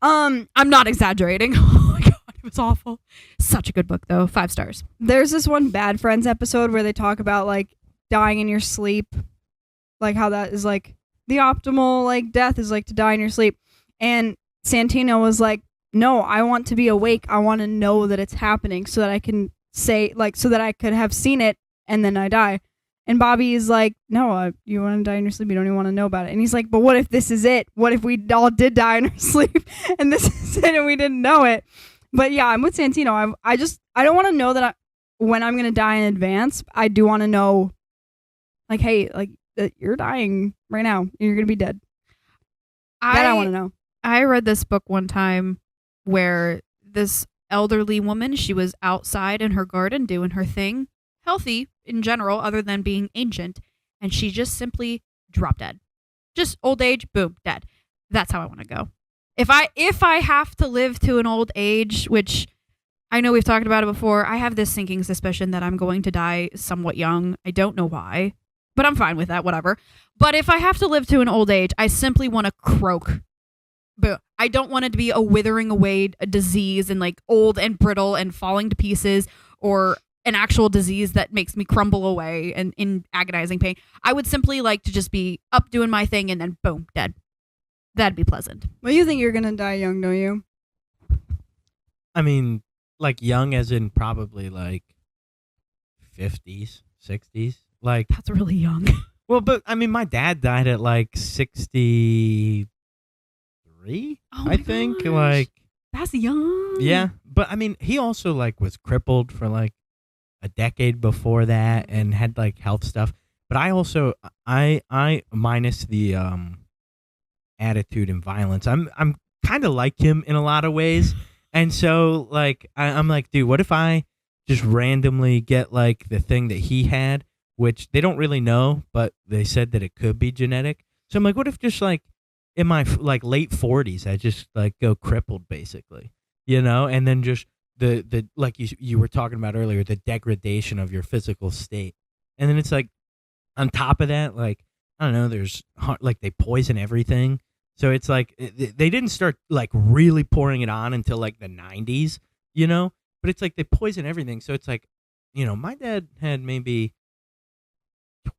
I'm not exaggerating. Oh my god, it was awful. Such a good book, though. 5 stars. There's this one Bad Friends episode where they talk about like dying in your sleep, like how that is like the optimal like death is like to die in your sleep. And Santino was like, no, I want to be awake. I want to know that it's happening so that I can say like so that I could have seen it and then I die. And Bobby is like, no, you want to die in your sleep. You don't even want to know about it. And he's like, but what if this is it? What if we all did die in our sleep and this is it and we didn't know it? But yeah, I'm with Santino. I don't want to know that when I'm going to die in advance. I do want to know, like, hey, like, you're dying right now. You're going to be dead. I want to know. I read this book one time where this elderly woman, she was outside in her garden doing her thing, healthy in general, other than being ancient, and she just simply dropped dead. Just old age, boom, dead. That's how I want to go. If I have to live to an old age, which I know we've talked about it before, I have this sinking suspicion that I'm going to die somewhat young. I don't know why, but I'm fine with that, whatever. But if I have to live to an old age, I simply want to croak. But I don't want it to be a withering away, a disease, and like old and brittle and falling to pieces, or an actual disease that makes me crumble away and in agonizing pain. I would simply like to just be up doing my thing and then boom, dead. That'd be pleasant. Well, you think you're going to die young, don't you? I mean, like young as in probably like 50s, 60s. Like that's really young. Well, but I mean, my dad died at like 63, I think. Gosh. Like that's young. Yeah, but I mean, he also like was crippled for like a decade before that and had like health stuff. But I also I minus the attitude and violence. I'm kind of like him in a lot of ways. And so like I'm like, dude, what if I just randomly get like the thing that he had, which they don't really know, but they said that it could be genetic. So I'm like, what if just like in my like late 40s I just like go crippled basically, you know, and then just the like you were talking about earlier, the degradation of your physical state. And then it's like on top of that, like I don't know, there's like they poison everything. So it's like they didn't start like really pouring it on until like the 90s, you know, but it's like they poison everything. So it's like, you know, my dad had maybe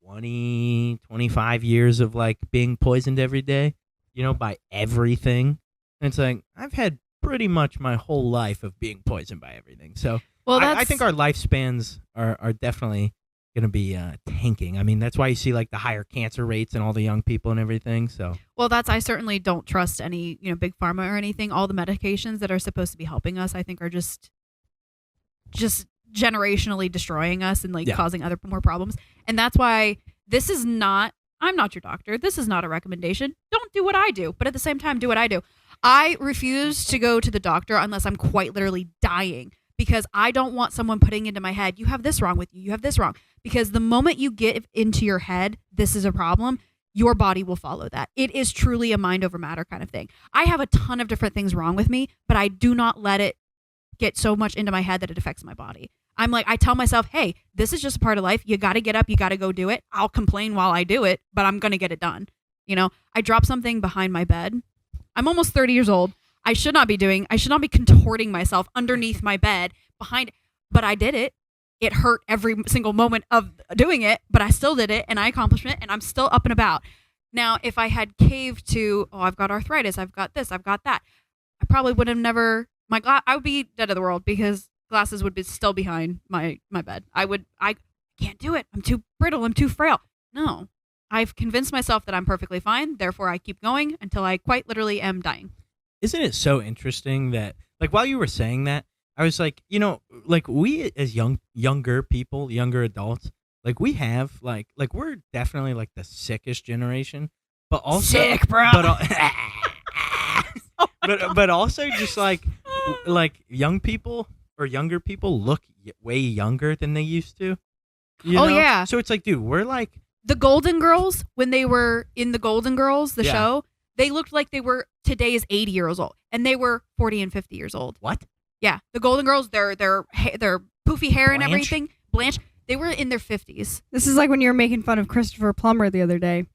20, 25 years of like being poisoned every day, you know, by everything. And it's like, I've had pretty much my whole life of being poisoned by everything. So well, I think our lifespans are definitely going to be tanking. I mean, that's why you see like the higher cancer rates and all the young people and everything. So well, I certainly don't trust any, you know, big pharma or anything. All the medications that are supposed to be helping us, I think, are just generationally destroying us and like causing other more problems. And that's why this is not, I'm not your doctor. This is not a recommendation. Don't do what I do, but at the same time, do what I do. I refuse to go to the doctor unless I'm quite literally dying, because I don't want someone putting into my head, you have this wrong with you, you have this wrong. Because the moment you get into your head, this is a problem, your body will follow that. It is truly a mind over matter kind of thing. I have a ton of different things wrong with me, but I do not let it get so much into my head that it affects my body. I'm like, I tell myself, hey, this is just a part of life. You got to get up. You got to go do it. I'll complain while I do it, but I'm going to get it done. You know, I dropped something behind my bed. I'm almost 30 years old. I should not be contorting myself underneath my bed behind, but I did it. It hurt every single moment of doing it, but I still did it and I accomplished it and I'm still up and about. Now, if I had caved to, oh, I've got arthritis, I've got this, I've got that, I probably would have never, I would be dead of the world because glasses would be still behind my bed. I can't do it. I'm too brittle. I'm too frail. No, I've convinced myself that I'm perfectly fine. Therefore, I keep going until I quite literally am dying. Isn't it so interesting that like while you were saying that, I was like, like we as younger people, younger adults, like we have like we're definitely like the sickest generation, but also Sick, bro. but also just like young people or younger people look way younger than they used to. Oh, yeah. So it's like, dude, we're like The Golden Girls, when they were in the Golden Girls, the show, they looked like they were today's 80 years old, and they were 40 and 50 years old. what? Yeah, the Golden Girls, their poofy hair and Blanche? everything. Blanche, they were in their 50s. This is like when you were making fun of Christopher Plummer the other day.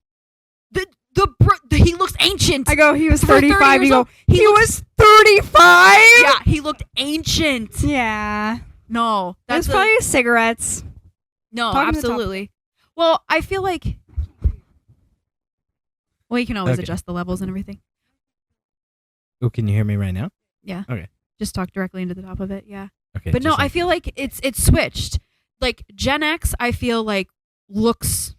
He looks ancient. I go, he was For 30 35. You years go, old, he looked- was 35? Yeah, he looked ancient. Yeah. No, That's that's probably cigarettes. no, talking to the top. absolutely. Well, I feel like. Well, you can always Okay. adjust the levels and everything. Oh, can you hear me right now? Yeah. Okay. Just talk directly into the top of it. Yeah. Okay. But no, just I like- feel like it's switched. Like Gen X, I feel like looks,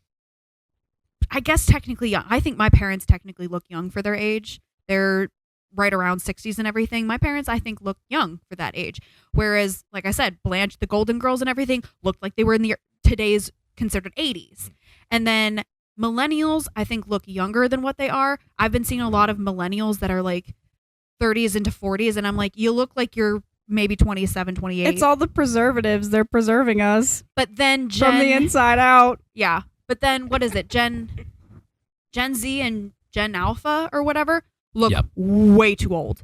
I guess technically young. I think my parents technically look young for their age. They're right around 60s and everything. My parents, I think, look young for that age. Whereas, like I said, Blanche, the Golden Girls and everything looked like they were in the today's considered 80s. And then millennials, I think, look younger than what they are. I've been seeing a lot of millennials that are like 30s into 40s, and I'm like, you look like you're maybe 27, 28. It's all the preservatives. They're preserving us But then from the inside out. yeah. But then what is it? Gen Z and Gen Alpha or whatever look Yep. way too old.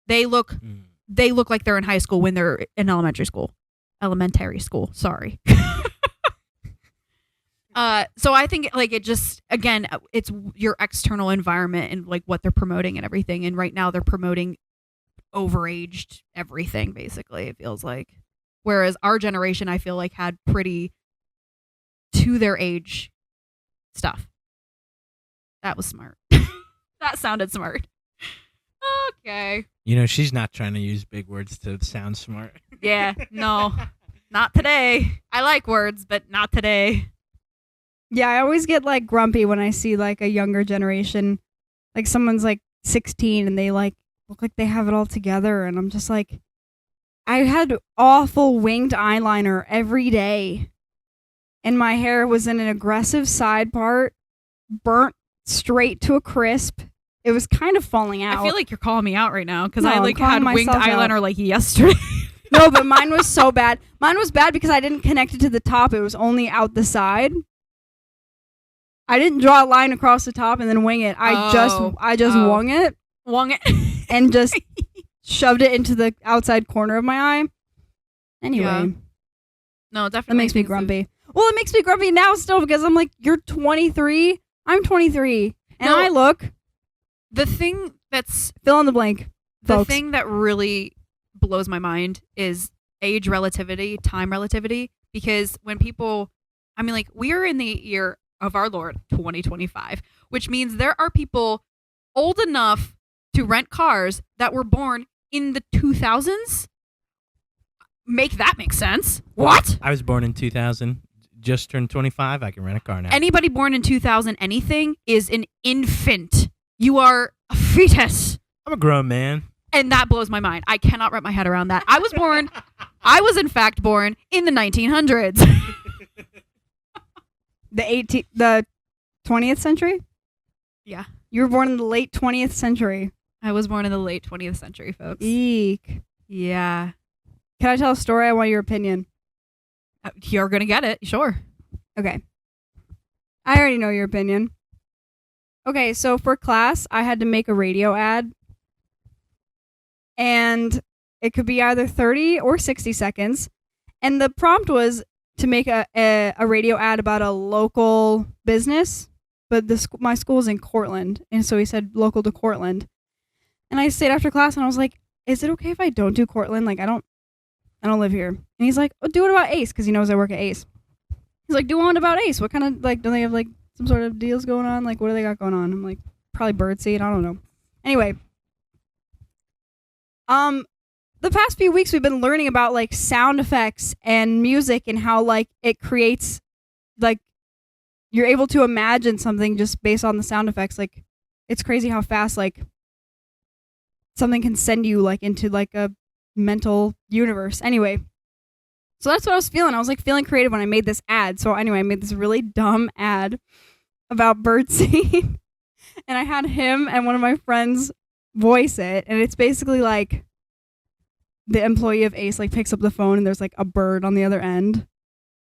They look Mm. like they're in high school when they're in elementary school. Elementary school, sorry. So I think like it just again it's your external environment and like what they're promoting and everything. And right now they're promoting overaged everything basically. It feels like, whereas our generation I feel like had pretty to their age stuff. That was smart. That sounded smart. Okay. She's not trying to use big words to sound smart. Yeah. No. Not today. I like words, but not today. Yeah, I always get like grumpy when I see like a younger generation, like someone's like 16 and they like look like they have it all together, and I'm just like, I had awful winged eyeliner every day, and my hair was in an aggressive side part, burnt straight to a crisp. It was kind of falling out. I feel like you're calling me out right now because No, I I'm like calling had winged myself out. eyeliner like yesterday. No, but mine was so bad. Mine was bad because I didn't connect it to the top. It was only out the side. I didn't draw a line across the top and then wing it. I just Oh. wung it Wong it. and just shoved it into the outside corner of my eye. Anyway, Yeah. No, that definitely makes me things have- grumpy. Well, it makes me grumpy now still because I'm like, you're 23. I'm 23. And No. I look, The thing that's fill in the blank, the folks. thing that really blows my mind is age relativity, time relativity. Because when people, I mean, like, we are in the year of our Lord 2025, which means there are people old enough to rent cars that were born in the 2000s. Make that make sense? What? I was born in 2000. Just turned 25. I can rent a car now. Anybody born in 2000 anything is an infant. You are a fetus. I'm a grown man. And that blows my mind. I cannot wrap my head around that. I was in fact born in the 1900s. The 20th century? Yeah. You were born in the late 20th century. I was born in the late 20th century, folks. Eek. Yeah. Can I tell a story? I want your opinion. You're going to get it. Sure. Okay. I already know your opinion. Okay, so for class, I had to make a radio ad. And it could be either 30 or 60 seconds. And the prompt was to make a radio ad about a local business. But my school's in Cortland. And so he said local to Cortland. And I stayed after class and I was like, is it okay if I don't do Cortland? Like, I don't live here. And he's like, oh, do it about Ace, because he knows I work at Ace. He's like, do one about Ace. What kind of, like, do they have, like, some sort of deals going on? Like, what do they got going on? I'm like, probably birdseed. I don't know. Anyway. The past few weeks we've been learning about, like, sound effects and music and how, like, it creates, like, you're able to imagine something just based on the sound effects. Like, it's crazy how fast, like, something can send you, like, into, like, a mental universe. Anyway, so that's what I was feeling. I was like feeling creative when I made this ad. So anyway, I made this really dumb ad about birdseed, and I had him and one of my friends voice it, and it's basically like the employee of Ace like picks up the phone and there's like a bird on the other end,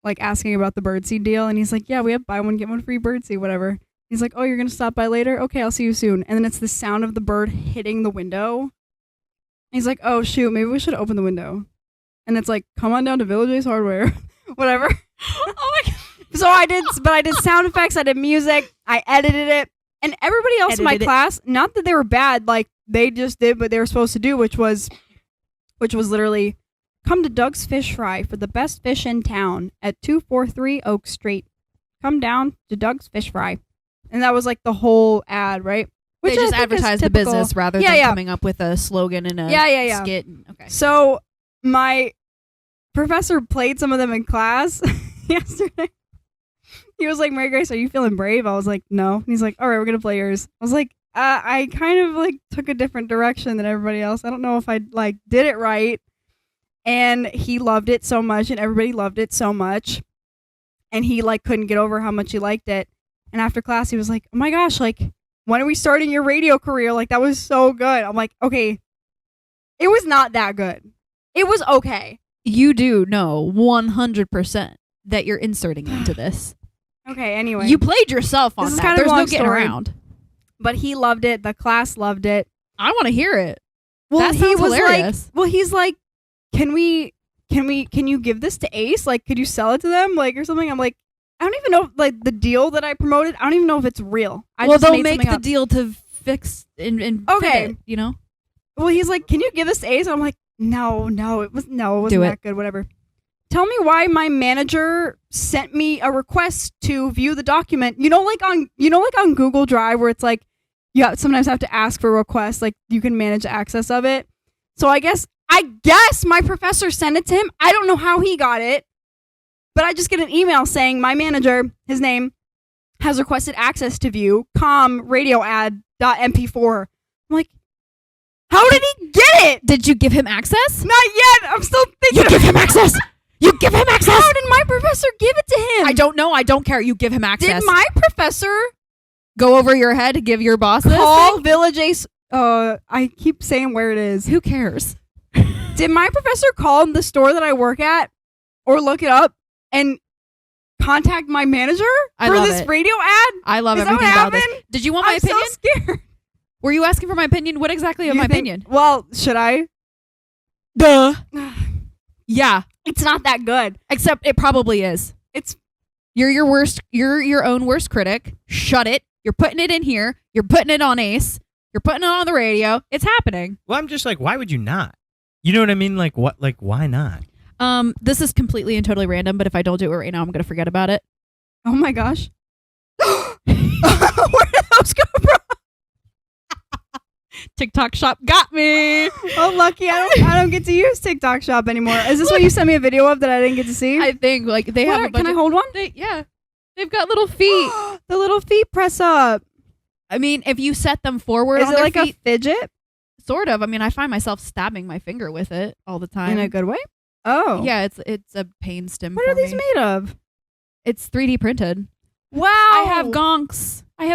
like asking about the birdseed deal, and he's like, yeah, we have buy one get one free birdseed, whatever. He's like, oh, you're gonna stop by later? Okay, I'll see you soon. And then it's the sound of the bird hitting the window. He's like, oh shoot, maybe we should open the window. And it's like, come on down to Village Ace Hardware, whatever. Oh my god. So I did sound effects, I did music, I edited it, and everybody else in my class, not that they were bad, like they just did what they were supposed to do, which was literally, come to Doug's Fish Fry for the best fish in town at 243 Oak Street. Come down to Doug's Fish Fry. And that was like the whole ad, right? Which they just advertised the business rather than coming up with a slogan and a skit. Okay. So my professor played some of them in class yesterday. He was like, Mary Grace, are you feeling brave? I was like, no. And he's like, all right, we're going to play yours. I was like, I kind of like took a different direction than everybody else. I don't know if I like did it right. And he loved it so much and everybody loved it so much. And he like couldn't get over how much he liked it. And after class, he was like, oh my gosh, like, when are we starting your radio career? Like, that was so good. I'm like, okay, it was not that good. It was okay. You do know 100% that you're inserting into this. Okay, anyway. You played yourself on this that. Kind There's of no getting around. But he loved it. The class loved it. I want to hear it. Well, that he was hilarious. Like, well, he's like, can you give this to Ace? Like, could you sell it to them? Like, or something? I'm like, I don't even know, like, the deal that I promoted, I don't even know if it's real. They'll make the deal to fix and okay. Fit it, you know? Well, he's like, can you give this to Ace? And I'm like, no, it wasn't that good, whatever. Tell me why my manager sent me a request to view the document. You know, like on Google Drive where it's like, you sometimes have to ask for a request, like you can manage access of it. So I guess my professor sent it to him. I don't know how he got it. But I just get an email saying my manager, his name, has requested access to view radioad.mp4. I'm like, how did he get it? Did you give him access? Not yet. I'm still thinking. You give him access. You give him access. How did my professor give it to him? I don't know. I don't care. You give him access. Did my professor go over your head to give your boss this? Call Village Ace. I keep saying where it is. Who cares? Did my professor call the store that I work at or look it up and contact my manager for this radio ad? I love everything about this. Did you want my opinion? I'm so scared. Were you asking for my opinion? What exactly of my opinion? Well, should I? Duh. Yeah. It's not that good. Except it probably is. You're your own worst critic. Shut it. You're putting it in here. You're putting it on Ace. You're putting it on the radio. It's happening. Well, I'm just like, why would you not? You know what I mean? Like, what? Like, why not? This is completely and totally random, but if I don't do it right now, I'm going to forget about it. Oh my gosh. Where did those go from? TikTok Shop got me. Oh, lucky. I don't get to use TikTok Shop anymore. Is this what you sent me a video of that I didn't get to see? I think like they have a bunch. Can I hold one? They've got little feet. The little feet press up. I mean, if you set them forward, is it like feet, a fidget? Sort of. I mean, I find myself stabbing my finger with it all the time. In a good way? Oh. Yeah, it's a pain stim. What are these made of? It's 3D printed. Wow. I have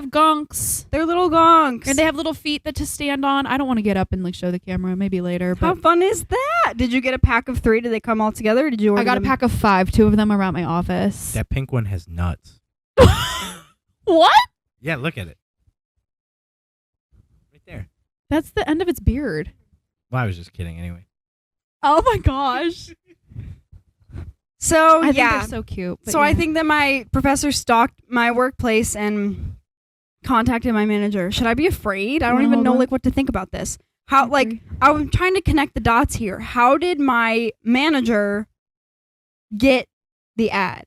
gonks. They're little gonks. And they have little feet that to stand on. I don't want to get up and like show the camera. Maybe later. How fun is that? Did you get a pack of 3? Did they come all together? Or did you order I got them? a pack of 5. 2 of them are at my office. That pink one has nuts. What? Yeah, look at it. Right there. That's the end of its beard. Well, I was just kidding anyway. Oh my gosh. So, I think they're so cute. So I think that my professor stalked my workplace and contacted my manager. Should I be afraid? I don't even know like what to think about this. How like I'm trying to connect the dots here. How did my manager get the ad?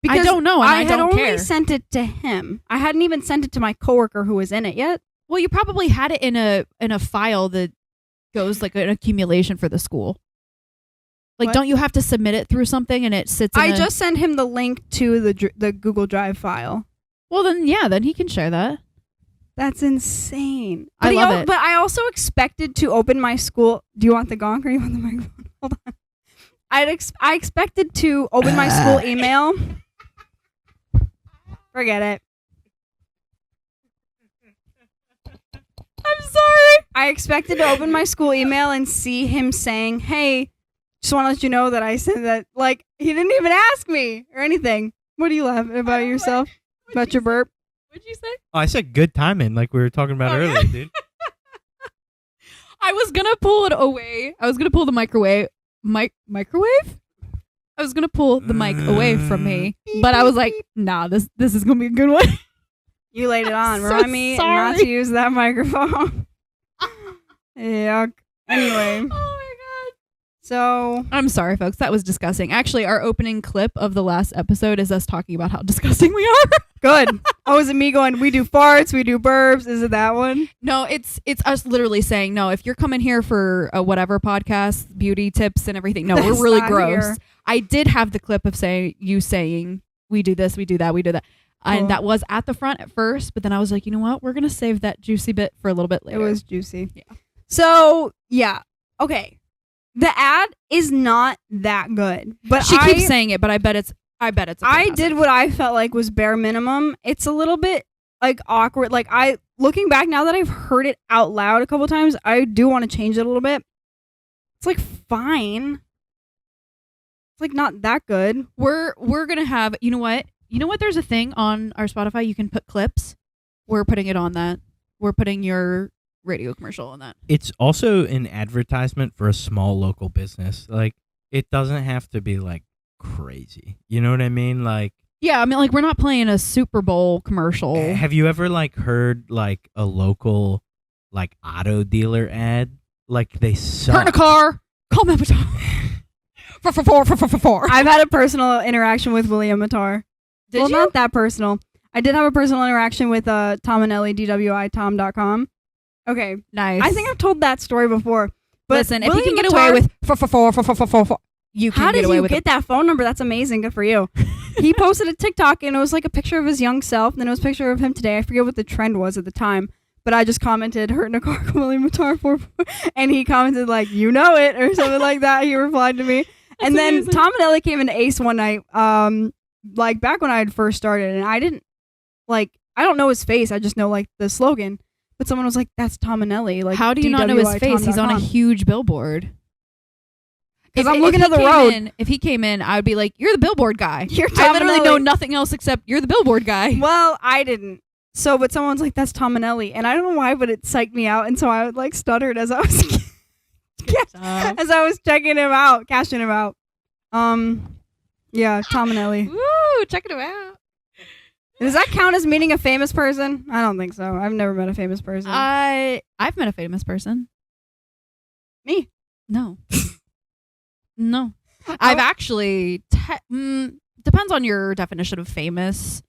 Because I don't know, and I don't care. I had only sent it to him. I hadn't even sent it to my coworker who was in it yet. Well, you probably had it in a file that goes like an accumulation for the school. Like, what? Don't you have to submit it through something and it sits in just sent him the link to the Google Drive file. Well, then, yeah, then he can share that. That's insane. I love it. But I also expected to open my school. Do you want the gong or you want the microphone? Hold on. I expected to open my school email. Forget it. I'm sorry. I expected to open my school email and see him saying, "Hey, just want to let you know that I said that." Like, he didn't even ask me or anything. What are you laughing about yourself? About your burp? What'd you say? Oh, I said good timing, like we were talking about earlier, dude. I was gonna pull it away. I was gonna pull the microwave. Microwave? I was gonna pull the mic away from me, but I was like, nah, this is gonna be a good one. You laid it on. So Remind me not to use that microphone. Yuck. Anyway. Oh my god. So I'm sorry, folks. That was disgusting. Actually, our opening clip of the last episode is us talking about how disgusting we are. good. Oh, is it me going, we do farts, we do burps? Is it that one? No, it's us literally saying, no, if you're coming here for a whatever podcast, beauty tips and everything, no, we're That's really not gross. here. I did have the clip of saying, we do this, we do that, we do that. Cool. And that was at the front at first, but then I was like, you know what? We're going to save that juicy bit for a little bit later. It was juicy. Yeah. So, yeah. Okay. The ad is not that good. But She keeps saying it, but I bet it's I fantastic. did what I felt like was bare minimum. It's a little bit like awkward. Like looking back now that I've heard it out loud a couple times, I do want to change it a little bit. It's like fine. It's like not that good. We're going to have, you know what? There's a thing on our Spotify. You can put clips. We're putting it on that. We're putting your radio commercial on that. It's also an advertisement for a small local business. Like, it doesn't have to be like crazy. You know what I mean? Like, Yeah, I mean, like, we're not playing a Super Bowl commercial. have you ever like heard like a local like auto dealer ad? Like, they suck. Turn a car. Call me for I've had a personal interaction with William Matar. Did you? Not that personal. I did have a personal interaction with Tom and Ellie, DWITom.com. Okay. Nice. I think I've told that story before. But Listen, if you William can get Matar- away with you can How get did away you with get it. that phone number? That's amazing. Good for you. He posted a TikTok and it was like a picture of his young self. And then it was a picture of him today. I forget what the trend was at the time. But I just commented, hurt in a car, William Matar 4. And he commented like, you know it, or something like that. He replied to me. And then amazing. Tom and Ellie came into Ace one night, like back when I had first started. And I don't know his face. I just know like the slogan. But someone was like, that's Tom and Ellie. Like, How do you not know his face? He's on a DWITom.com. huge billboard. Because I'm looking at the road. If he came in, I would be like, you're the billboard guy. You're I Tom literally and know Ellie. nothing else except you're the billboard guy. Well, I didn't. So, but someone's like, that's Tom and Ellie. And I don't know why, but it psyched me out. And so I like stuttered as I was as I was checking him out, cashing him out. Yeah, Tom and Ellie. Woo, checking him out. Does that count as meeting a famous person? I don't think so. I've never met a famous person. I've met a famous person. Me. No. No. I've actually depends on your definition of famous.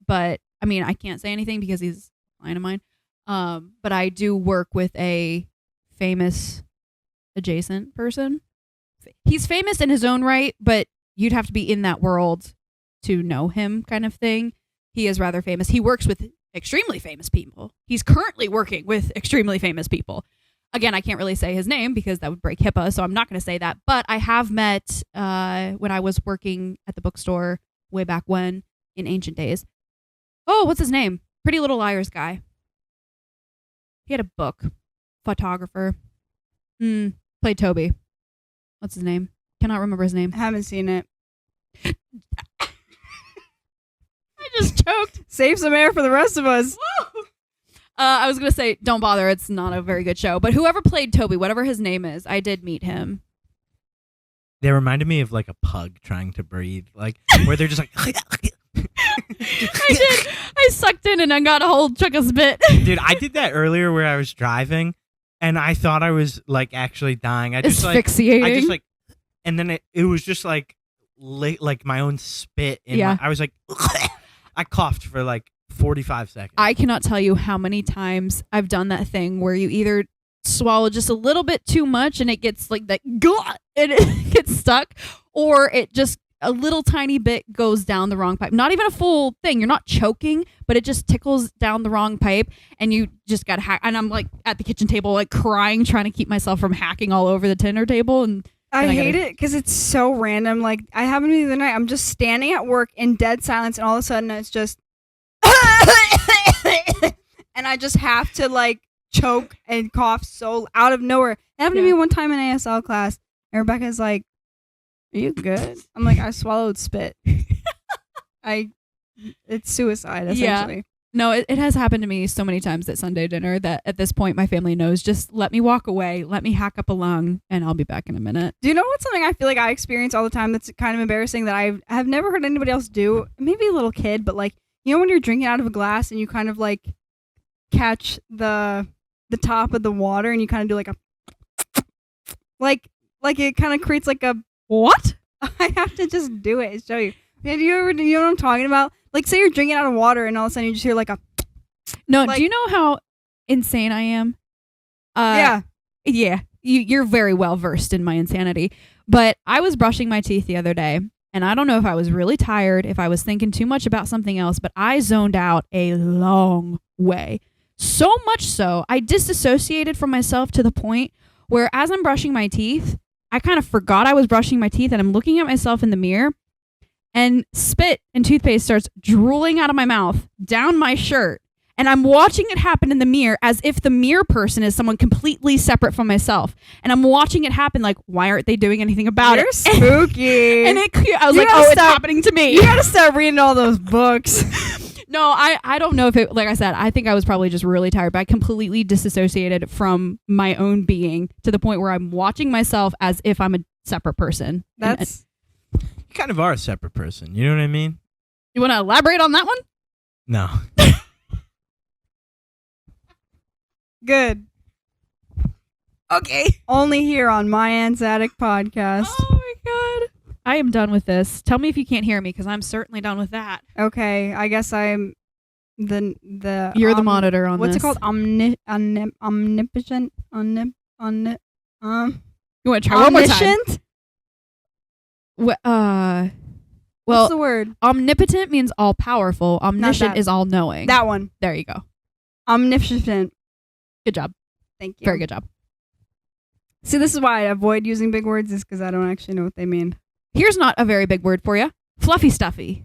But I mean, I can't say anything because he's a client of mine. But I do work with a famous adjacent person. He's famous in his own right, but you'd have to be in that world to know him, kind of thing. He is rather famous. He works with extremely famous people. He's currently working with extremely famous people. Again, I can't really say his name because that would break HIPAA, so I'm not going to say that. But I have met when I was working at the bookstore way back when, in ancient days. Oh, what's his name? Pretty Little Liars guy. He had a book. Photographer. Played Toby. What's his name? Cannot remember his name. I haven't seen it. I just choked. Save some air for the rest of us. I was going to say, don't bother. It's not a very good show. But whoever played Toby, whatever his name is, I did meet him. They reminded me of like a pug trying to breathe, like where they're just like. I did. I sucked in and I got a whole chunk of spit. Dude, I did that earlier where I was driving, and I thought I was like actually dying. Asphyxiating. And then it was just like my own spit. Yeah. I was like, I coughed for like 45 seconds. I cannot tell you how many times I've done that thing where you either swallow just a little bit too much and it gets like that and it gets stuck, or it just a little tiny bit goes down the wrong pipe. Not even a full thing. You're not choking, but it just tickles down the wrong pipe, and you just got hack. And I'm like at the kitchen table, like crying, trying to keep myself from hacking all over the dinner table. And I hate it because it's so random. Like, I happened to me the other night. I'm just standing at work in dead silence, and all of a sudden it's just, and I just have to like choke and cough so out of nowhere. It happened to me one time in ASL class, and Rebecca's like, "Are you good?" I'm like, "I swallowed spit." It's suicide, essentially. No, it has happened to me so many times at Sunday dinner that at this point my family knows, just let me walk away, let me hack up a lung, and I'll be back in a minute. Do you know what's something I feel like I experience all the time that's kind of embarrassing that I have never heard anybody else do? Maybe a little kid, but like, you know when you're drinking out of a glass and you kind of like catch the top of the water and you kind of do like a like it kind of creates like a What? I have to just do it and show you. Do you know what I'm talking about? Like, say you're drinking out of water and all of a sudden you just hear like a No, like, do you know how insane I am? yeah. Yeah, you're very well versed in my insanity. But I was brushing my teeth the other day, and I don't know if I was really tired, if I was thinking too much about something else, but I zoned out a long way. So much so, I disassociated from myself to the point where as I'm brushing my teeth, I kind of forgot I was brushing my teeth, and I'm looking at myself in the mirror, and spit and toothpaste starts drooling out of my mouth down my shirt. And I'm watching it happen in the mirror as if the mirror person is someone completely separate from myself. And I'm watching it happen like, why aren't they doing anything about You're it? spooky. And I was like, oh, it's happening to me. You gotta start reading all those books. No, I don't know if it, like I said, I think I was probably just really tired, but I completely disassociated from my own being to the point where I'm watching myself as if I'm a separate person. That's... You kind of are a separate person. You know what I mean? You want to elaborate on that one? No. Good. Okay. Only here on My Aunt's Attic podcast. Oh my god. I am done with this. Tell me if you can't hear me, because I'm certainly done with that. Okay, I guess I'm the You're the monitor on what's this. it called? Omnipotent? You want to try one more time? Omniscient? Well, What's the word? omnipotent means all powerful. Omniscient that. is all knowing. That one. There you go. Omniscient. Good job. Thank you. Very good job. See, this is why I avoid using big words, is because I don't actually know what they mean. Here's not a very big word for you. Fluffy stuffy.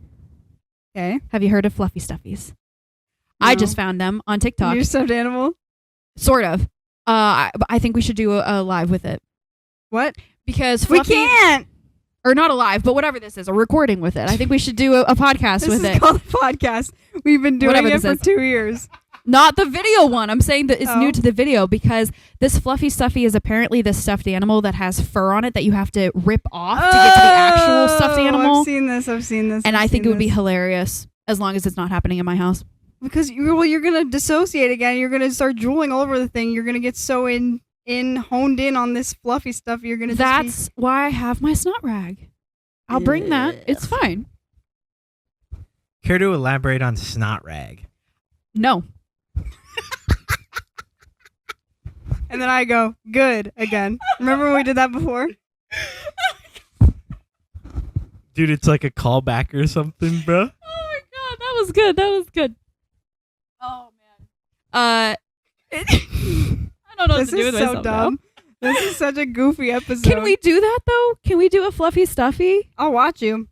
Okay. Have you heard of fluffy stuffies? No. I just found them on TikTok. Your stuffed animal? Sort of. I think we should do a live with it. What? Because We fluffy, can't! or not a live, but whatever this is, a recording with it. I think we should do a podcast This with is it. called a podcast. We've been doing Whatever it this for is. 2 years. Not the video one. I'm saying that it's Oh. new to the video, because this fluffy stuffy is apparently this stuffed animal that has fur on it that you have to rip off to get to the actual stuffed animal. I've seen this. And I think it would be hilarious as long as it's not happening in my house. because you're gonna dissociate again. You're gonna start drooling all over the thing. You're gonna get so honed in on this fluffy stuff. You're gonna. That's why I have my snot rag. I'll bring that. It's fine. Care to elaborate on snot rag? No. And then I go good again. Remember when we did that before? Dude, it's like a callback or something, bro. Oh my god, that was good. That was good. Oh man. I don't know what This to do is with so myself dumb. now. This is such a goofy episode. Can we do that though? Can we do a fluffy stuffy? I'll watch you.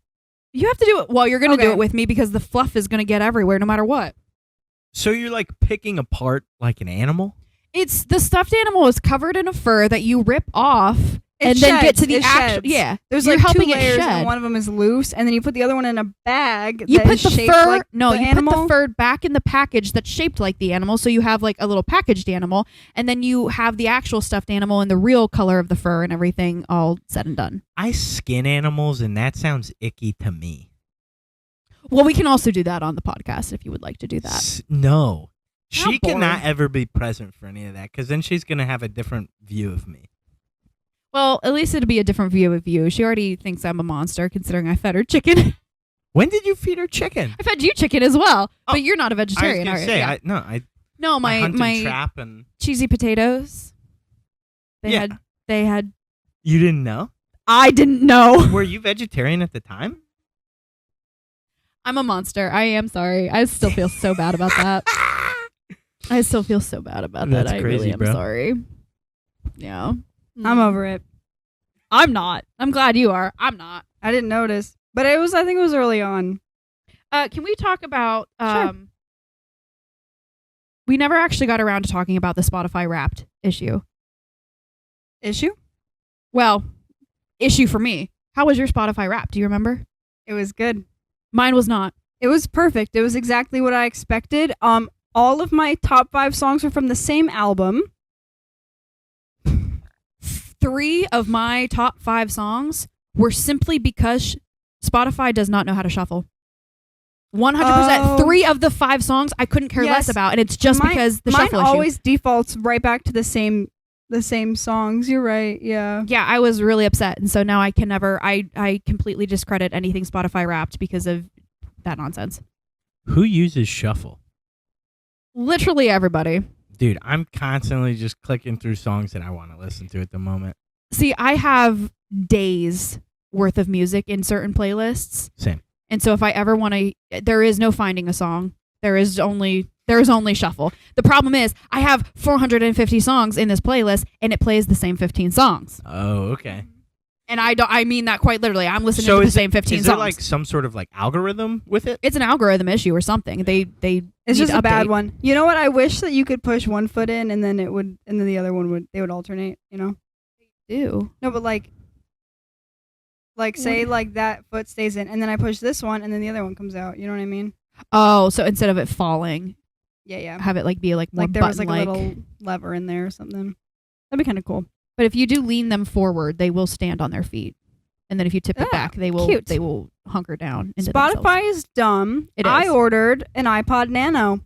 You have to do it. Well, you're gonna do Okay. it with me because the fluff is gonna get everywhere no matter what. So you're like picking apart like an animal? It's the stuffed animal is covered in a fur that you rip off and then get to the It actual. sheds. Yeah, There's you're like helping two it layers, shed. and one of them is loose, and then you put the other one in a bag. You that put is the shaped fur. like No, the you animal. put the fur back in the package that's shaped like the animal, so you have like a little packaged animal, and then you have the actual stuffed animal in the real color of the fur and everything, all said and done. I skin animals, and that sounds icky to me. Well, we can also do that on the podcast if you would like to do that. No. How She cannot boring. ever be present for any of that, because then she's going to have a different view of me. Well, at least it'll be a different view of you. She already thinks I'm a monster, considering I fed her chicken. When did you feed her chicken? I fed you chicken as well, Oh, but you're not a I was vegetarian, going are to you? say, Yeah. No, I my hunt and my trap, and cheesy potatoes. Yeah. They had. you didn't know? I didn't know. Were you vegetarian at the time? I'm a monster. I am sorry. I still feel so bad about that. I still feel so bad about That's that. I crazy, really am bro. sorry. Yeah. I'm over it. I'm not. I'm glad you are. I'm not. I didn't notice, but I think it was early on. Can we talk about Sure. We never actually got around to talking about the Spotify Wrapped issue. Issue? Well, issue for me. How was your Spotify Wrapped? Do you remember? It was good. Mine was not. It was perfect. It was exactly what I expected. All of my top 5 songs were from the same album. 3 of my top 5 songs were simply because Spotify does not know how to shuffle. 100%. Oh. 3 of the 5 songs I couldn't care less Yes. about, and it's just because the mine shuffle issue. always defaults right back to the same songs. You're right. Yeah. Yeah, I was really upset, and so now I can never. I completely discredit anything Spotify Wrapped because of that nonsense. Who uses shuffle? Literally everybody. Dude, I'm constantly just clicking through songs that I want to listen to at the moment. See, I have days worth of music in certain playlists. Same. And so if I ever want to, there is no finding a song. There is only shuffle. The problem is I have 450 songs in this playlist and it plays the same 15 songs. Oh, okay. And I mean that quite literally. I'm listening So to the is same 15 Is there songs. like some sort of like algorithm with it? It's an algorithm issue or something. They It's need just to a bad update. one. You know what? I wish that you could push one foot in and then the other one they would alternate, you know? Ew. No, but like say like that foot stays in and then I push this one and then the other one comes out. You know what I mean? Oh, so instead of it falling, Yeah. have it like be like more Like there was like a button-like. little lever in there or something. That'd be kind of cool. But if you do lean them forward, they will stand on their feet. And then if you tip it Ah, back, they will cute. hunker down into Spotify themselves. is dumb. It I is. ordered an iPod Nano.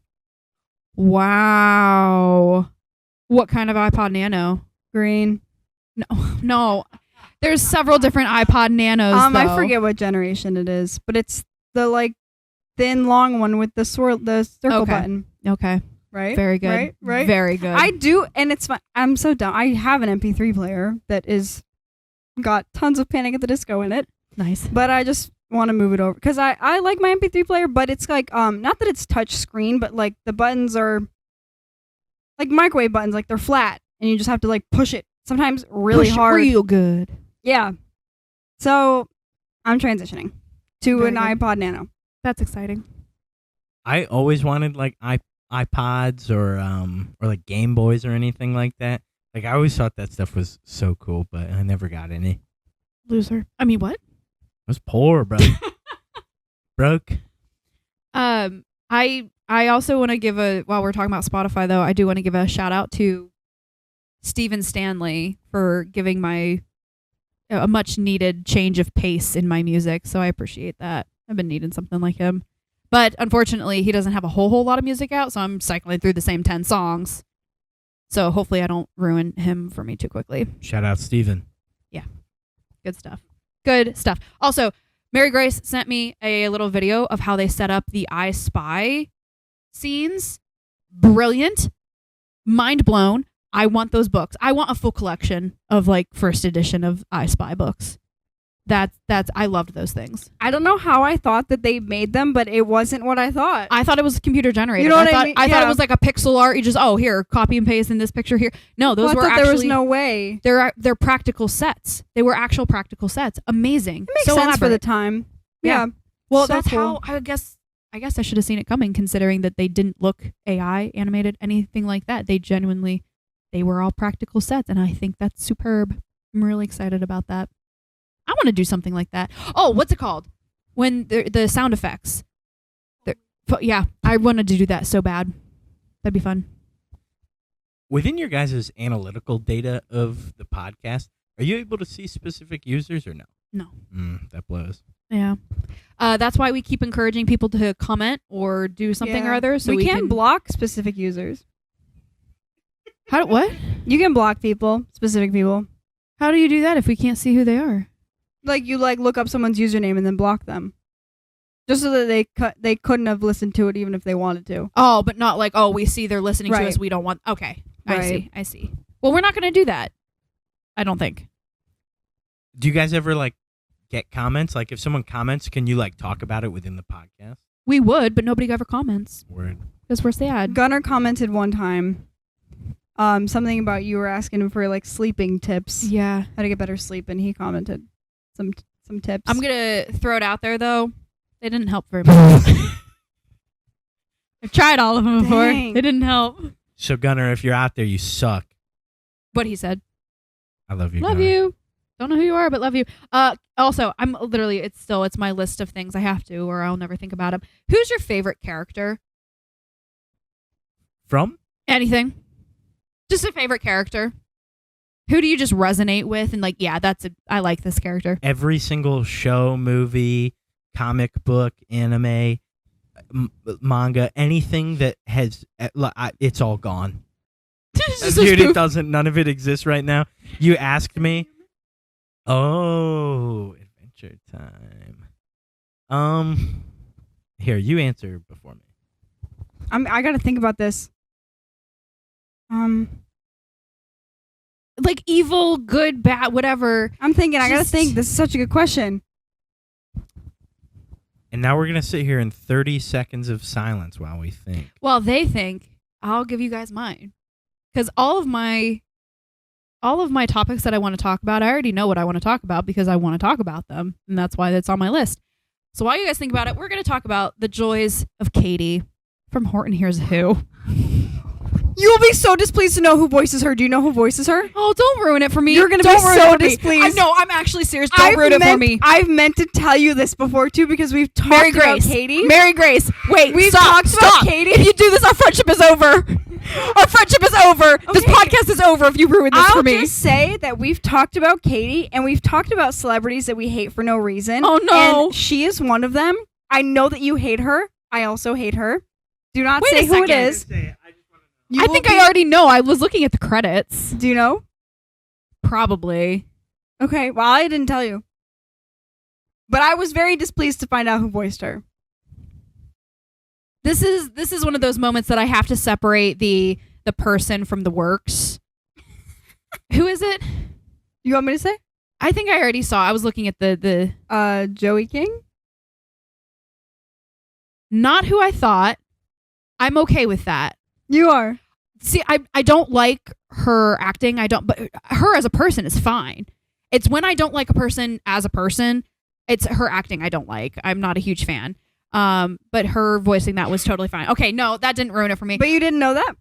Wow. What kind of iPod Nano? Green. No. There's several different iPod Nanos. I though. forget what generation it is, but it's the like thin long one with the circle Okay. button. Okay. Right? Very good. Right? Very good. I do, and it's fun. I'm so dumb. I have an MP3 player that is got tons of Panic at the Disco in it, nice. but I just want to move it over because I like my MP3 player, but it's like not that it's touch screen, but like the buttons are like microwave buttons, like they're flat, and you just have to like push it sometimes really Push hard. real good. Yeah. So I'm transitioning to Very an good. iPod Nano. That's exciting. I always wanted like iPods or like Game Boys or anything like that. Like I always thought that stuff was so cool, but I never got any. Loser. I mean, what? I was poor, bro. Broke. I also want to give while we're talking about Spotify though, I do want to give a shout out to Steven Stanley for giving a much needed change of pace in my music. So I appreciate that. I've been needing something like him. But unfortunately, he doesn't have a whole lot of music out, so I'm cycling through the same 10 songs. So hopefully I don't ruin him for me too quickly. Shout out Steven. Good stuff. Good stuff. Also, Mary Grace sent me a little video of how they set up the I Spy scenes. Brilliant. Mind blown. I want those books. I want a full collection of like first edition of I Spy books. That's I loved those things. I don't know how I thought that they made them, but it wasn't what I thought. I thought it was computer generated. You know what I thought, mean? I thought Yeah. it was like a pixel art. You just here, copy and paste in this picture here. No, those Well, I were thought actually there was no way. they're practical sets. They were actual practical sets. Amazing. It makes so sense for the elaborate. time. Yeah. Yeah. Well, So that's cool. how I guess I should have seen it coming, considering that they didn't look AI animated, anything like that. They were all practical sets, and I think that's superb. I'm really excited about that. I want to do something like that. Oh, what's it called? When the sound effects. Yeah, I wanted to do that so bad. That'd be fun. Within your guys' analytical data of the podcast, are you able to see specific users or no? No. That blows. Yeah. That's why we keep encouraging people to comment or do something Yeah. or other. So we can can block specific users. What? You can block specific people. How do you do that if we can't see who they are? Like you look up someone's username and then block them. Just so that they couldn't have listened to it even if they wanted to. Oh, but not like, we see they're listening to Right. us. We don't want. Okay. Right. I see. Well, we're not going to do that. I don't think. Do you guys ever like get comments? Like if someone comments, can you like talk about it within the podcast? We would, but nobody ever comments Word. because we're sad. Gunnar commented one time something about you were asking him for like sleeping tips, Yeah. how to get better sleep, and he commented some tips. I'm going to throw it out there, though. They didn't help very much. I've tried all of them before. Dang. They didn't help. So Gunnar, if you're out there, you suck. What he said. I love you. Love Gunnar. you. Don't know who you are, but love you. Also, I'm literally, it's my list of things I have to, or I'll never think about them. Who's your favorite character? From? Anything. Just a favorite character. Who do you just resonate with? And like, yeah, I like this character. Every single show, movie, comic book, anime, manga, anything that has, it's all gone. Dude, it doesn't. None of it exists right now. You asked me. Oh, adventure time. Here, you answer before me. I gotta think about this. Like evil, good, bad, whatever. I'm thinking. I gotta Just- think. This is such a good question. And now we're gonna sit here in 30 seconds of silence while we think. Well, they think I'll give you guys mine. Because all of my topics that I want to talk about, I already know what I want to talk about because I want to talk about them. And that's why that's on my list. So while you guys think about it, we're going to talk about the joys of Katie from Horton Hears Who. You'll be so displeased to know who voices her. Do you know who voices her? Oh, don't ruin it for me. You're gonna be Don't ruin so it for me. displeased. I know, I'm actually serious. Don't ruin it for me. I've meant to tell you this before too because we've talked Mary about Grace. Katie. Mary Grace. Wait, We've stop, talked about stop. Katie. If you do this, our friendship is over. Our friendship is over. This Okay. podcast is over if you ruin this I'll for me. just say that we've talked about Katie and we've talked about celebrities that we hate for no reason. Oh, no. And she is one of them. I know that you hate her. I also hate her. Do not Wait say a who it second. is. You I will think be- I already know. I was looking at the credits. Do you know? Probably. Okay. Well, I didn't tell you. But I was very displeased to find out who voiced her. This is one of those moments that I have to separate the person from the works. Who is it? You want me to say? I think I already saw. I was looking at the Joey King? not who I thought. I'm okay with that. You are. See, I don't like her acting. But her as a person is fine. It's when I don't like a person as a person, it's her acting I don't like. I'm not a huge fan. But her voicing that was totally fine. Okay, no, that didn't ruin it for me. But you didn't know that?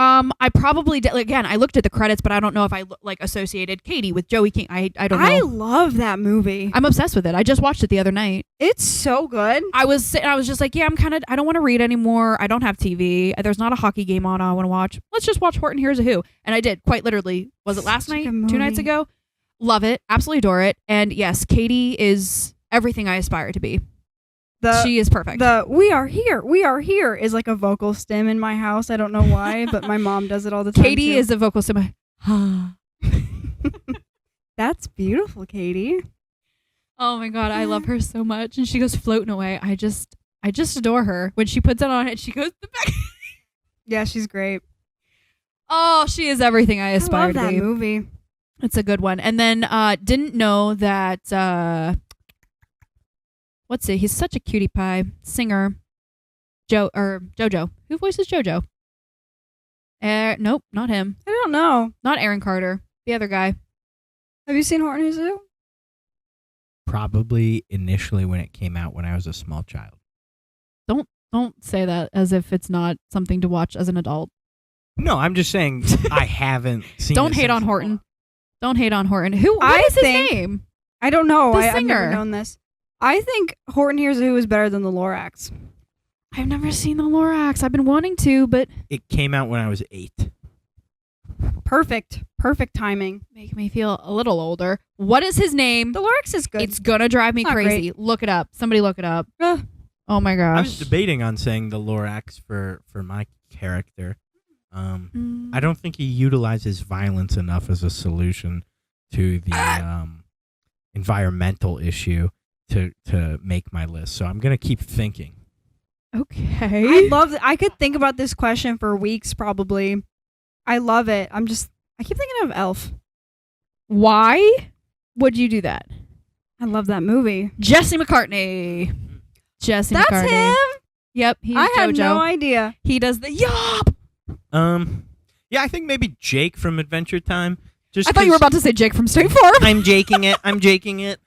I probably did. Again, I looked at the credits, but I don't know if I associated Katie with Joey King. I don't know. I love that movie. I'm obsessed with it. I just watched it the other night. It's so good. I was sitting, I was just like, yeah, I don't want to read anymore. I don't have TV. There's not a hockey game on I want to watch. Let's just watch Horton Hears a Who. And I did, quite literally. Was it last Such a night? good 2 nights movie. ago? Love it. Absolutely adore it. And yes, Katie is everything I aspire to be. She is perfect. The we are here is like a vocal stem in my house. I don't know why, but my mom does it all the time. Katie too. is a vocal sim. That's beautiful, Katie. Oh my God, I love her so much. And she goes floating away. I just adore her. When she puts it on and she goes the back. Yeah, she's great. Oh, she is everything I aspire I love to that be. movie. It's a good one. And then didn't know that what's it? He's such a cutie pie singer. Jojo. Who voices Jojo? Nope, not him. I don't know. Not Aaron Carter. The other guy. Have you seen Horton Hears a Who? Probably initially when it came out when I was a small child. Don't say that as if it's not something to watch as an adult. No, I'm just saying I haven't seen Don't it hate since- on Horton. Don't hate on Horton. What I is his think- name? I don't know. The I've never singer. known this. I think Horton Hears a Who is better than the Lorax. I've never seen the Lorax. I've been wanting to, but It came out when I was 8. Perfect timing. make me feel a little older. What is his name? The Lorax is good. It's gonna drive me It's not crazy. Look it up. Somebody look it up. Ugh. Oh my I was gosh. debating on saying the Lorax for my character. Mm. I don't think he utilizes violence enough as a solution to the environmental issue to make my list. So I'm gonna keep thinking. Okay. I love I could think about this question for weeks probably. I love it. I keep thinking of Elf. Why? Would you do that? I love that movie. Jesse McCartney. Jesse That's McCartney. him? Yep, he's I had JoJo. no idea. He does the yup. Yeah, I think maybe Jake from Adventure Time. Just I thought you were 'cause about to say Jake from State Farm. I'm jaking it. I'm jaking it.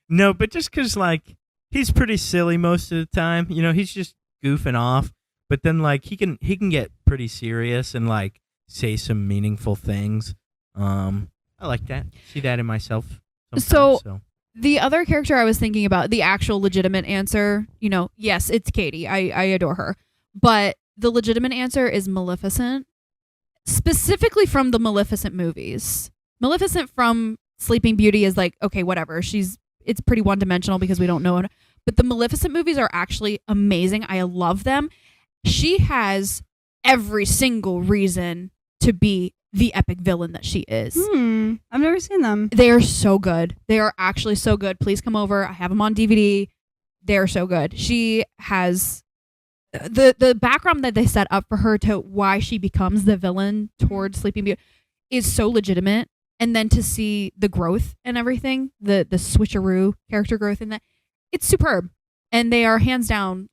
No, but just because like he's pretty silly most of the time. You know, he's just goofing off. But then like he can get pretty serious and like say some meaningful things. I like that. See that in myself. So- So The other character I was thinking about, the actual legitimate answer, you know, yes, it's Katie. I adore her. But the legitimate answer is Maleficent. Specifically from the Maleficent movies. Maleficent from Sleeping Beauty is like, okay, whatever. It's pretty one-dimensional because we don't know it. But the Maleficent movies are actually amazing. I love them. She has every single reason to be the epic villain that she is. I've never seen them. They are so good. They are actually so good. Please come over. I have them on DVD. They're so good. She has the background that they set up for her to why she becomes the villain towards Sleeping Beauty is so legitimate. And then to see the growth and everything, the switcheroo character growth in that, it's superb. And they are hands down,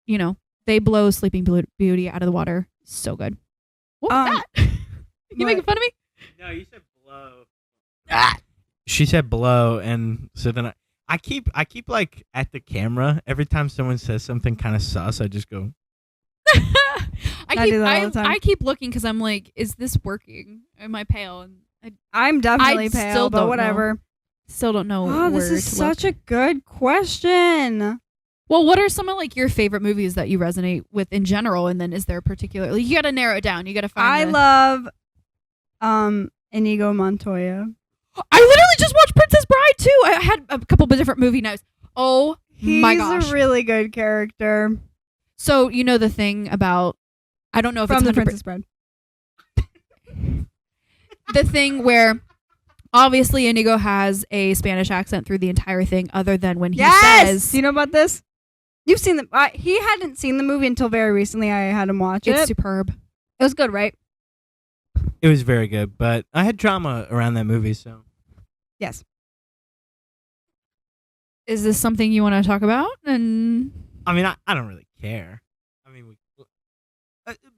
you know, they blow Sleeping Beauty out of the water. So good. What was that? You making fun of me? no, you said blow. She said blow, and so then I keep like at the camera every time someone says something kind of sus. I just go. I do that all the time. I keep looking because I'm like, is this working? Am I pale? And I'm definitely I pale, still but don't whatever. still don't know. Oh, this where is to such look. a good question. Well, what are some of like your favorite movies that you resonate with in general? And then is there a particular? Like, you got to narrow it down. You got to find. I love Inigo Montoya. I literally just watched Princess Bride too. I had a couple of different movie nights. Oh my gosh! He's a really good character. So you know the thing about, I don't know if From it's the 100%. Princess Bride. The thing where obviously Inigo has a Spanish accent through the entire thing, other than when he says, Do you know about this? You've seen the. He hadn't seen the movie until very recently. I had him watch it's it. superb. It was good, right? It was very good, but I had drama around that movie, so. Yes. Is this something you want to talk about? And I mean, I don't really care. I mean,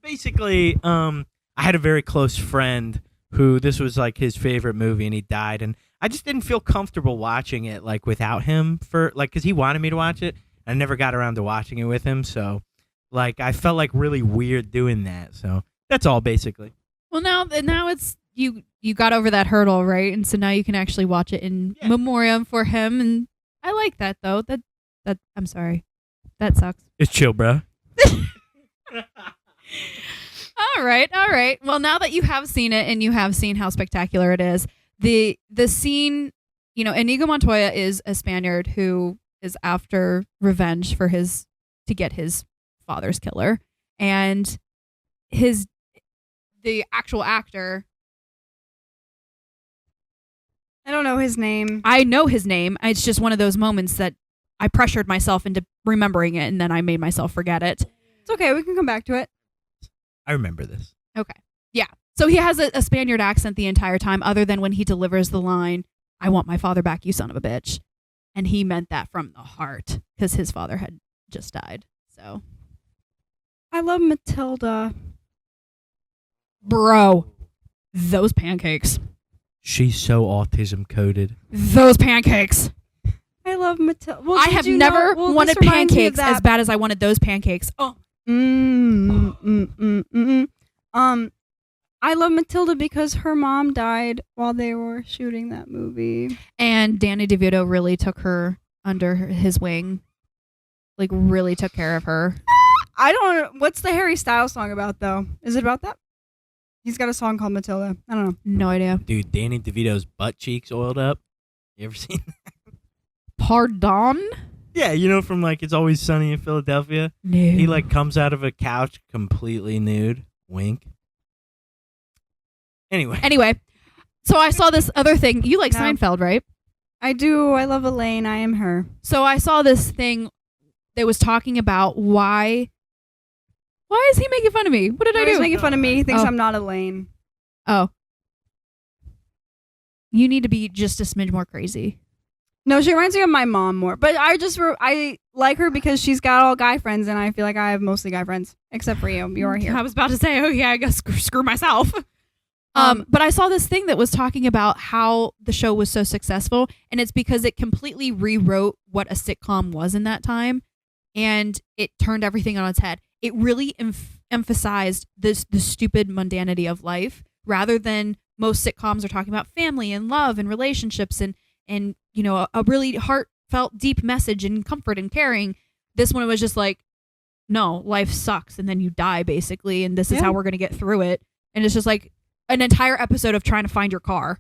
basically, I had a very close friend who this was like his favorite movie, and he died, and I just didn't feel comfortable watching it like without him because he wanted me to watch it. I never got around to watching it with him, so like I felt like really weird doing that. So that's all basically. well, now it's you got over that hurdle, right? And so now you can actually watch it in memoriam for him. And I like that though. That I'm sorry, that sucks. It's chill, bro. All right. Well, now that you have seen it and you have seen how spectacular it is, the scene, you know, Inigo Montoya is a Spaniard who is after revenge for to get his father's killer, and the actual actor. I don't know his name. I know his name. It's just one of those moments that I pressured myself into remembering it, and then I made myself forget it. It's okay. We can come back to it. I remember this. Okay. Yeah. So he has a Spaniard accent the entire time, other than when he delivers the line, "I want my father back, you son of a bitch." And he meant that from the heart because his father had just died. So, I love Matilda. bro, those pancakes. She's so autism coded. Those pancakes. I love Matilda. Well, I did have you never know- well, wanted this reminds me of pancakes as that- bad as I wanted those pancakes. Oh. I love Matilda because her mom died while they were shooting that movie. And Danny DeVito really took her under his wing. Like, really took care of her. I don't. What's the Harry Styles song about though? Is it about that? He's got a song called Matilda. I don't know. No idea. Dude, Danny DeVito's butt cheeks oiled up. You ever seen that? Pardon? Yeah, you know from like It's Always Sunny in Philadelphia? No. He like comes out of a couch completely nude. Wink. Anyway, so I saw this other thing. You like No. Seinfeld, right? I do. I love Elaine. I am her. So I saw this thing that was talking about why is he making fun of me? What did I He's do? making fun of me. He thinks Oh. I'm not Elaine. Oh. You need to be just a smidge more crazy. No, she reminds me of my mom more. But I like her because she's got all guy friends, and I feel like I have mostly guy friends, except for you. You are here. I was about to say, oh yeah, I guess screw myself. But I saw this thing that was talking about how the show was so successful, and it's because it completely rewrote what a sitcom was in that time, and it turned everything on its head. It really emphasized the stupid mundanity of life, rather than most sitcoms are talking about family and love and relationships and you know, a really heartfelt, deep message and comfort and caring. This one was just like, no, life sucks, and then you die basically, and this is how we're gonna get through it. And it's just like an entire episode of trying to find your car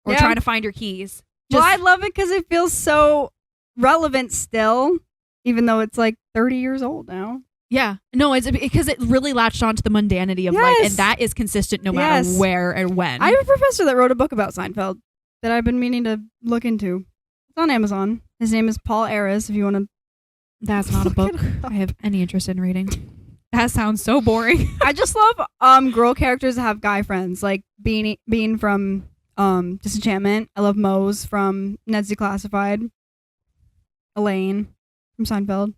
or trying to find your keys. Well, I love it because it feels so relevant still, even though it's like 30 years old now. Yeah. No, it's because it really latched on to the mundanity of life, and that is consistent no matter where and when. I have a professor that wrote a book about Seinfeld that I've been meaning to look into. It's on Amazon. His name is Paul Ares, if you want to. That's not a book I have any interest in reading. That sounds so boring. I just love girl characters that have guy friends, like Bean from Disenchantment. I love Mose from Ned's Declassified. Elaine from Seinfeld.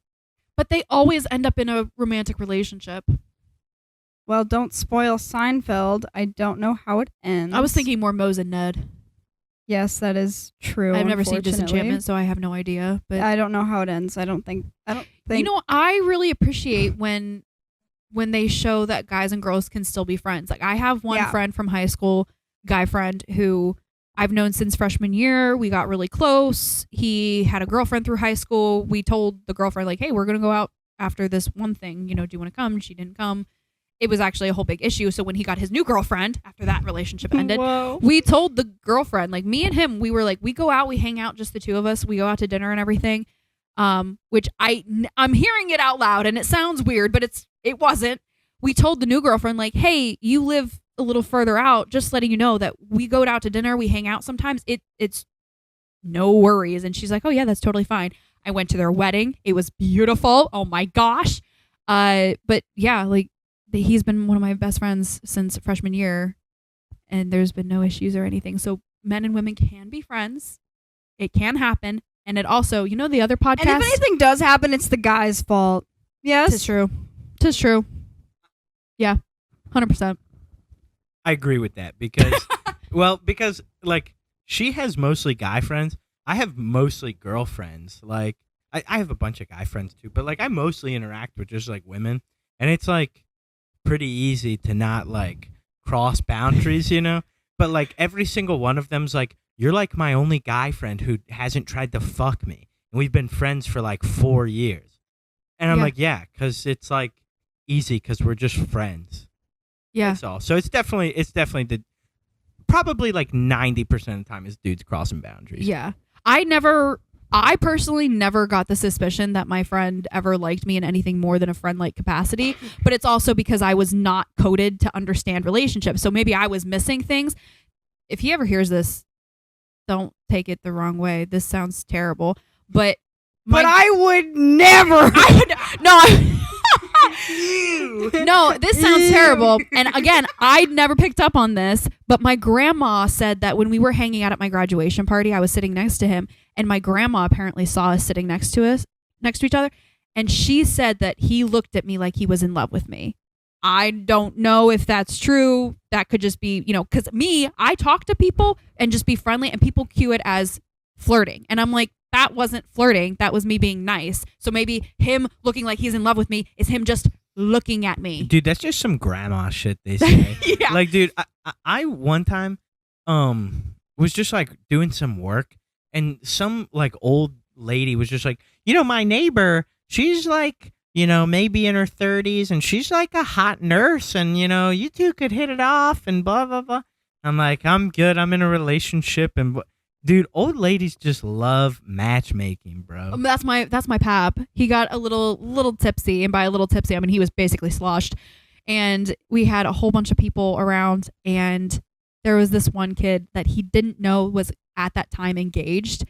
But they always end up in a romantic relationship. Well, don't spoil Seinfeld. I don't know how it ends. I was thinking more Mose and Ned. Yes, that is true. I've never seen Disenchantment, so I have no idea. But I don't know how it ends. I don't think. You know, I really appreciate when they show that guys and girls can still be friends. Like, I have one friend from high school, guy friend, who I've known since freshman year. We got really close. He had a girlfriend through high school. We told the girlfriend, like, hey, we're going to go out after this one thing. You know, do you want to come? She didn't come. It was actually a whole big issue. So when he got his new girlfriend, after that relationship ended, we told the girlfriend, like, me and him, we were like, we go out, we hang out, just the two of us. We go out to dinner and everything. Which I'm hearing it out loud and it sounds weird, but it wasn't. We told the new girlfriend, like, hey, you live a little further out, just letting you know that we go out to dinner, we hang out sometimes. It's no worries. And she's like, oh yeah, that's totally fine. I went to their wedding. It was beautiful. Oh my gosh. But yeah, like, he's been one of my best friends since freshman year, and there's been no issues or anything. So men and women can be friends. It can happen. And it also, you know, the other podcast. And if anything does happen, it's the guy's fault. Yes. It's true. Tis true. Yeah. 100%. I agree with that because, because like she has mostly guy friends. I have mostly girlfriends. Like I have a bunch of guy friends too, but like I mostly interact with just like women, and it's like pretty easy to not like cross boundaries, you know? But like every single one of them's like, you're like my only guy friend who hasn't tried to fuck me. And we've been friends for like 4 years. And I'm like, yeah, because it's like easy because we're just friends. Yeah. That's all. So it's definitely probably like 90% of the time is dudes crossing boundaries. Yeah. I personally never got the suspicion that my friend ever liked me in anything more than a friend-like capacity, but it's also because I was not coded to understand relationships. So maybe I was missing things. If he ever hears this, don't take it the wrong way. This sounds terrible, but I would never. No, this sounds terrible. And again, I'd never picked up on this, but my grandma said that when we were hanging out at my graduation party, I was sitting next to him, and my grandma apparently saw us sitting next to each other, and she said that he looked at me like he was in love with me. I don't know if that's true. That could just be, you know, because I talk to people and just be friendly, and people cue it as flirting. And I'm like, that wasn't flirting. That was me being nice. So maybe him looking like he's in love with me is him just looking at me. Dude, that's just some grandma shit they say. Yeah. Like, dude, I one time was just like doing some work, and some like old lady was just like, you know, my neighbor, she's like, you know, maybe in her 30s, and she's like a hot nurse, and, you know, you two could hit it off and blah, blah, blah. I'm like, I'm good. I'm in a relationship. And dude, old ladies just love matchmaking, bro. That's my pap. He got a little tipsy, and by a little tipsy, I mean he was basically sloshed. And we had a whole bunch of people around, and there was this one kid that he didn't know was at that time engaged.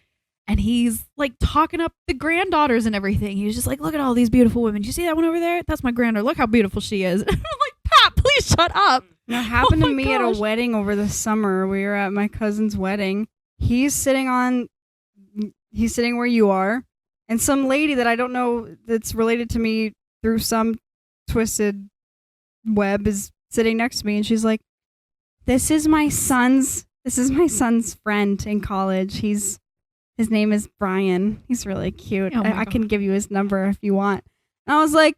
And he's like talking up the granddaughters and everything. He was just like, look at all these beautiful women. Do you see that one over there? That's my granddaughter. Look how beautiful she is. And I'm like, Pat, please shut up. It happened Oh to my me at a gosh. wedding over the summer. We were at my cousin's wedding. He's sitting where you are, and some lady that I don't know that's related to me through some twisted web is sitting next to me, and she's like, This is my son's friend in college. His name is Brian. He's really cute. Oh my I God. can give you his number if you want." And I was like,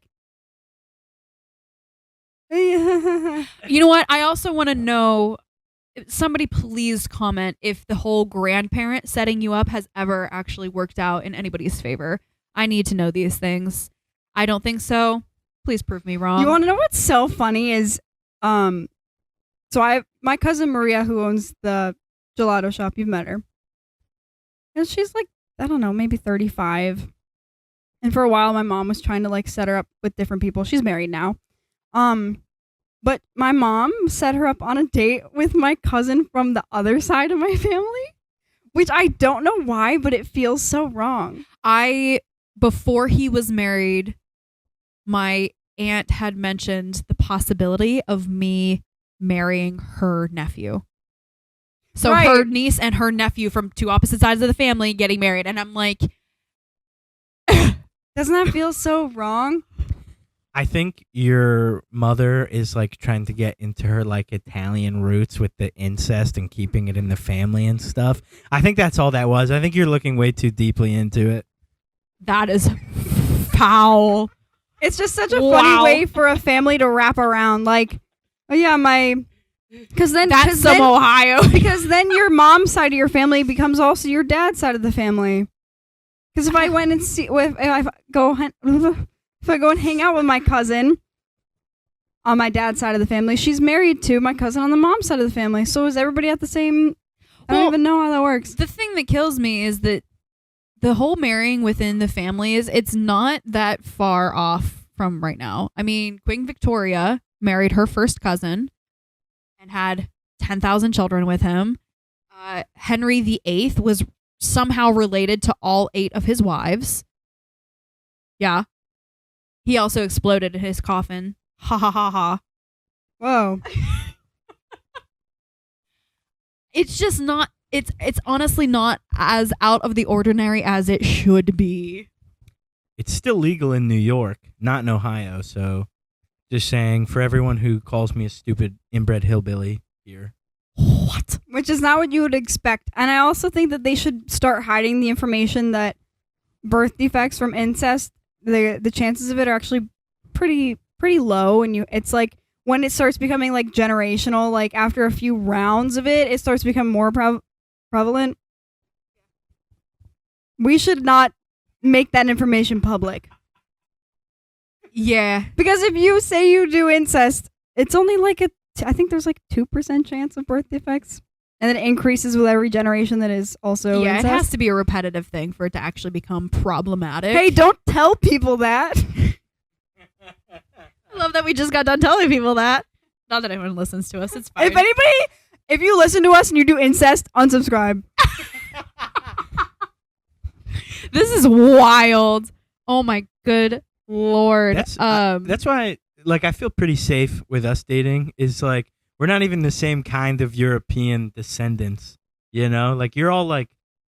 You know what? I also want to know. Somebody please comment if the whole grandparent setting you up has ever actually worked out in anybody's favor. I need to know these things. I don't think so. Please prove me wrong. You want to know what's so funny is, so my cousin Maria, who owns the gelato shop, you've met her, and she's like, I don't know, maybe 35. And for a while, my mom was trying to like set her up with different people. She's married now. But my mom set her up on a date with my cousin from the other side of my family, which I don't know why, but it feels so wrong. Before he was married, my aunt had mentioned the possibility of me marrying her nephew. So Right. her niece and her nephew from two opposite sides of the family getting married. And I'm like, Doesn't that feel so wrong? I think your mother is like trying to get into her like Italian roots with the incest and keeping it in the family and stuff. I think that's all that was. I think you're looking way too deeply into it. that is foul. It's just such a Wow. funny way for a family to wrap around. Like, oh yeah, because then Ohio. because then your mom's side of your family becomes also your dad's side of the family. Because if I went and if I go and hang out with my cousin on my dad's side of the family, she's married to my cousin on the mom's side of the family. So is everybody at the same? I don't Well, even know how that works. The thing that kills me is that the whole marrying within the family it's not that far off from right now. I mean, Queen Victoria married her first cousin and had 10,000 children with him. Henry VIII was somehow related to all 8 of his wives. Yeah. He also exploded in his coffin. Ha ha ha ha. Whoa. It's just not, it's honestly not as out of the ordinary as it should be. It's still legal in New York, not in Ohio. So just saying for everyone who calls me a stupid inbred hillbilly here. What? Which is not what you would expect. And I also think that they should start hiding the information that birth defects from incest, the chances of it are actually pretty low. And it's like when it starts becoming like generational, like after a few rounds of it starts to become more prevalent. We should not make that information public. Yeah. Because if you say you do incest, it's only like I think there's like 2% chance of birth defects. And then it increases with every generation that is also Yeah, incest. it has to be a repetitive thing for it to actually become problematic. Hey, don't tell people that. I love that we just got done telling people that. Not that anyone listens to us. It's fine. If you listen to us and you do incest, unsubscribe. This is wild. Oh my good lord. That's why like I feel pretty safe with us dating. Is like we're not even the same kind of European descendants. You know, like you're all like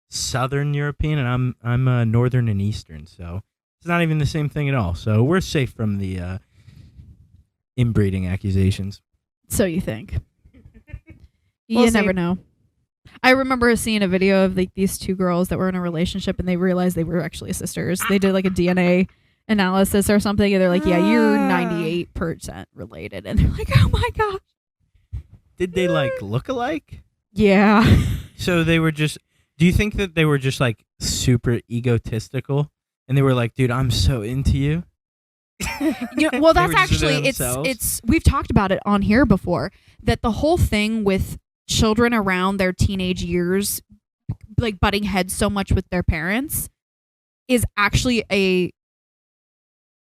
Southern European, and I'm Northern and Eastern. So it's not even the same thing at all. So we're safe from the inbreeding accusations. So you think. We'll You see. never know. I remember seeing a video of like these two girls that were in a relationship and they realized they were actually sisters. They did like a DNA analysis or something and they're like, yeah, you're 98% related. And they're like, oh my gosh. Did they like look alike? Yeah. So they were just. Do you think that they were just like super egotistical, and they were like, "Dude, I'm so into you." You know, well, They that's were just into actually themselves? it's we've talked about it on here before that the whole thing with children around their teenage years like butting heads so much with their parents is actually a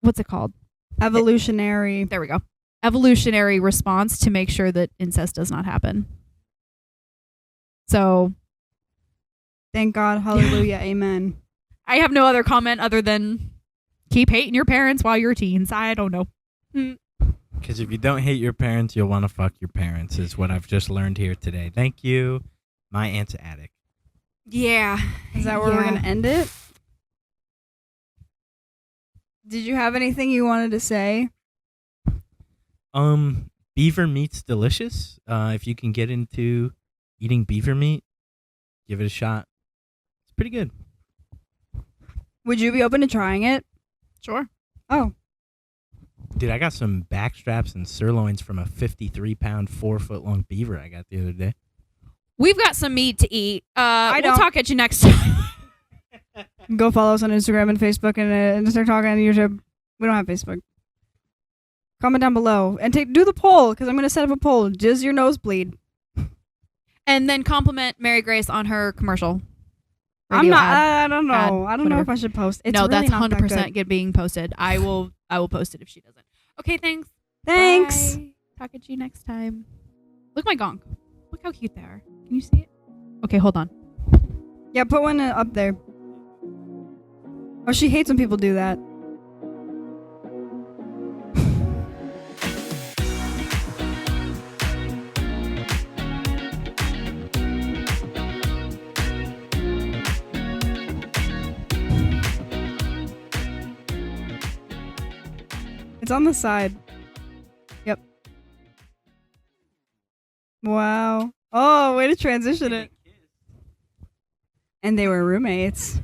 what's it called? Evolutionary. There we go. Evolutionary response to make sure that incest does not happen. So Thank God. Hallelujah. Amen. I have no other comment other than keep hating your parents while you're teens. I don't know. Because if you don't hate your parents, you'll want to fuck your parents, is what I've just learned here today. Thank you. My aunt's attic. Yeah. Is that where we're going to end it? Did you have anything you wanted to say? Beaver meat's delicious. If you can get into eating beaver meat, give it a shot. It's pretty good. Would you be open to trying it? Sure. Oh. Dude, I got some back straps and sirloins from a 53-pound, 4-foot-long beaver I got the other day. We've got some meat to eat. We'll don't. talk at you next time. Go follow us on Instagram and Facebook and TikTok and YouTube. We don't have Facebook. Comment down below and do the poll because I'm going to set up a poll. Does your nose bleed? And then compliment Mary Grace on her commercial. I'm not. Ad. I don't know. ad, I don't know if I should post. It's no, really that's not that 100% good. being posted. I will post it if she doesn't. Okay, thanks. Thanks. Bye. Talk at you next time. Look at my gonk. Look how cute they are. Can you see it? Okay, hold on. Yeah, put one up there. Oh, she hates when people do that. It's on the side. Yep. Wow. Oh, way to transition it. And they were roommates.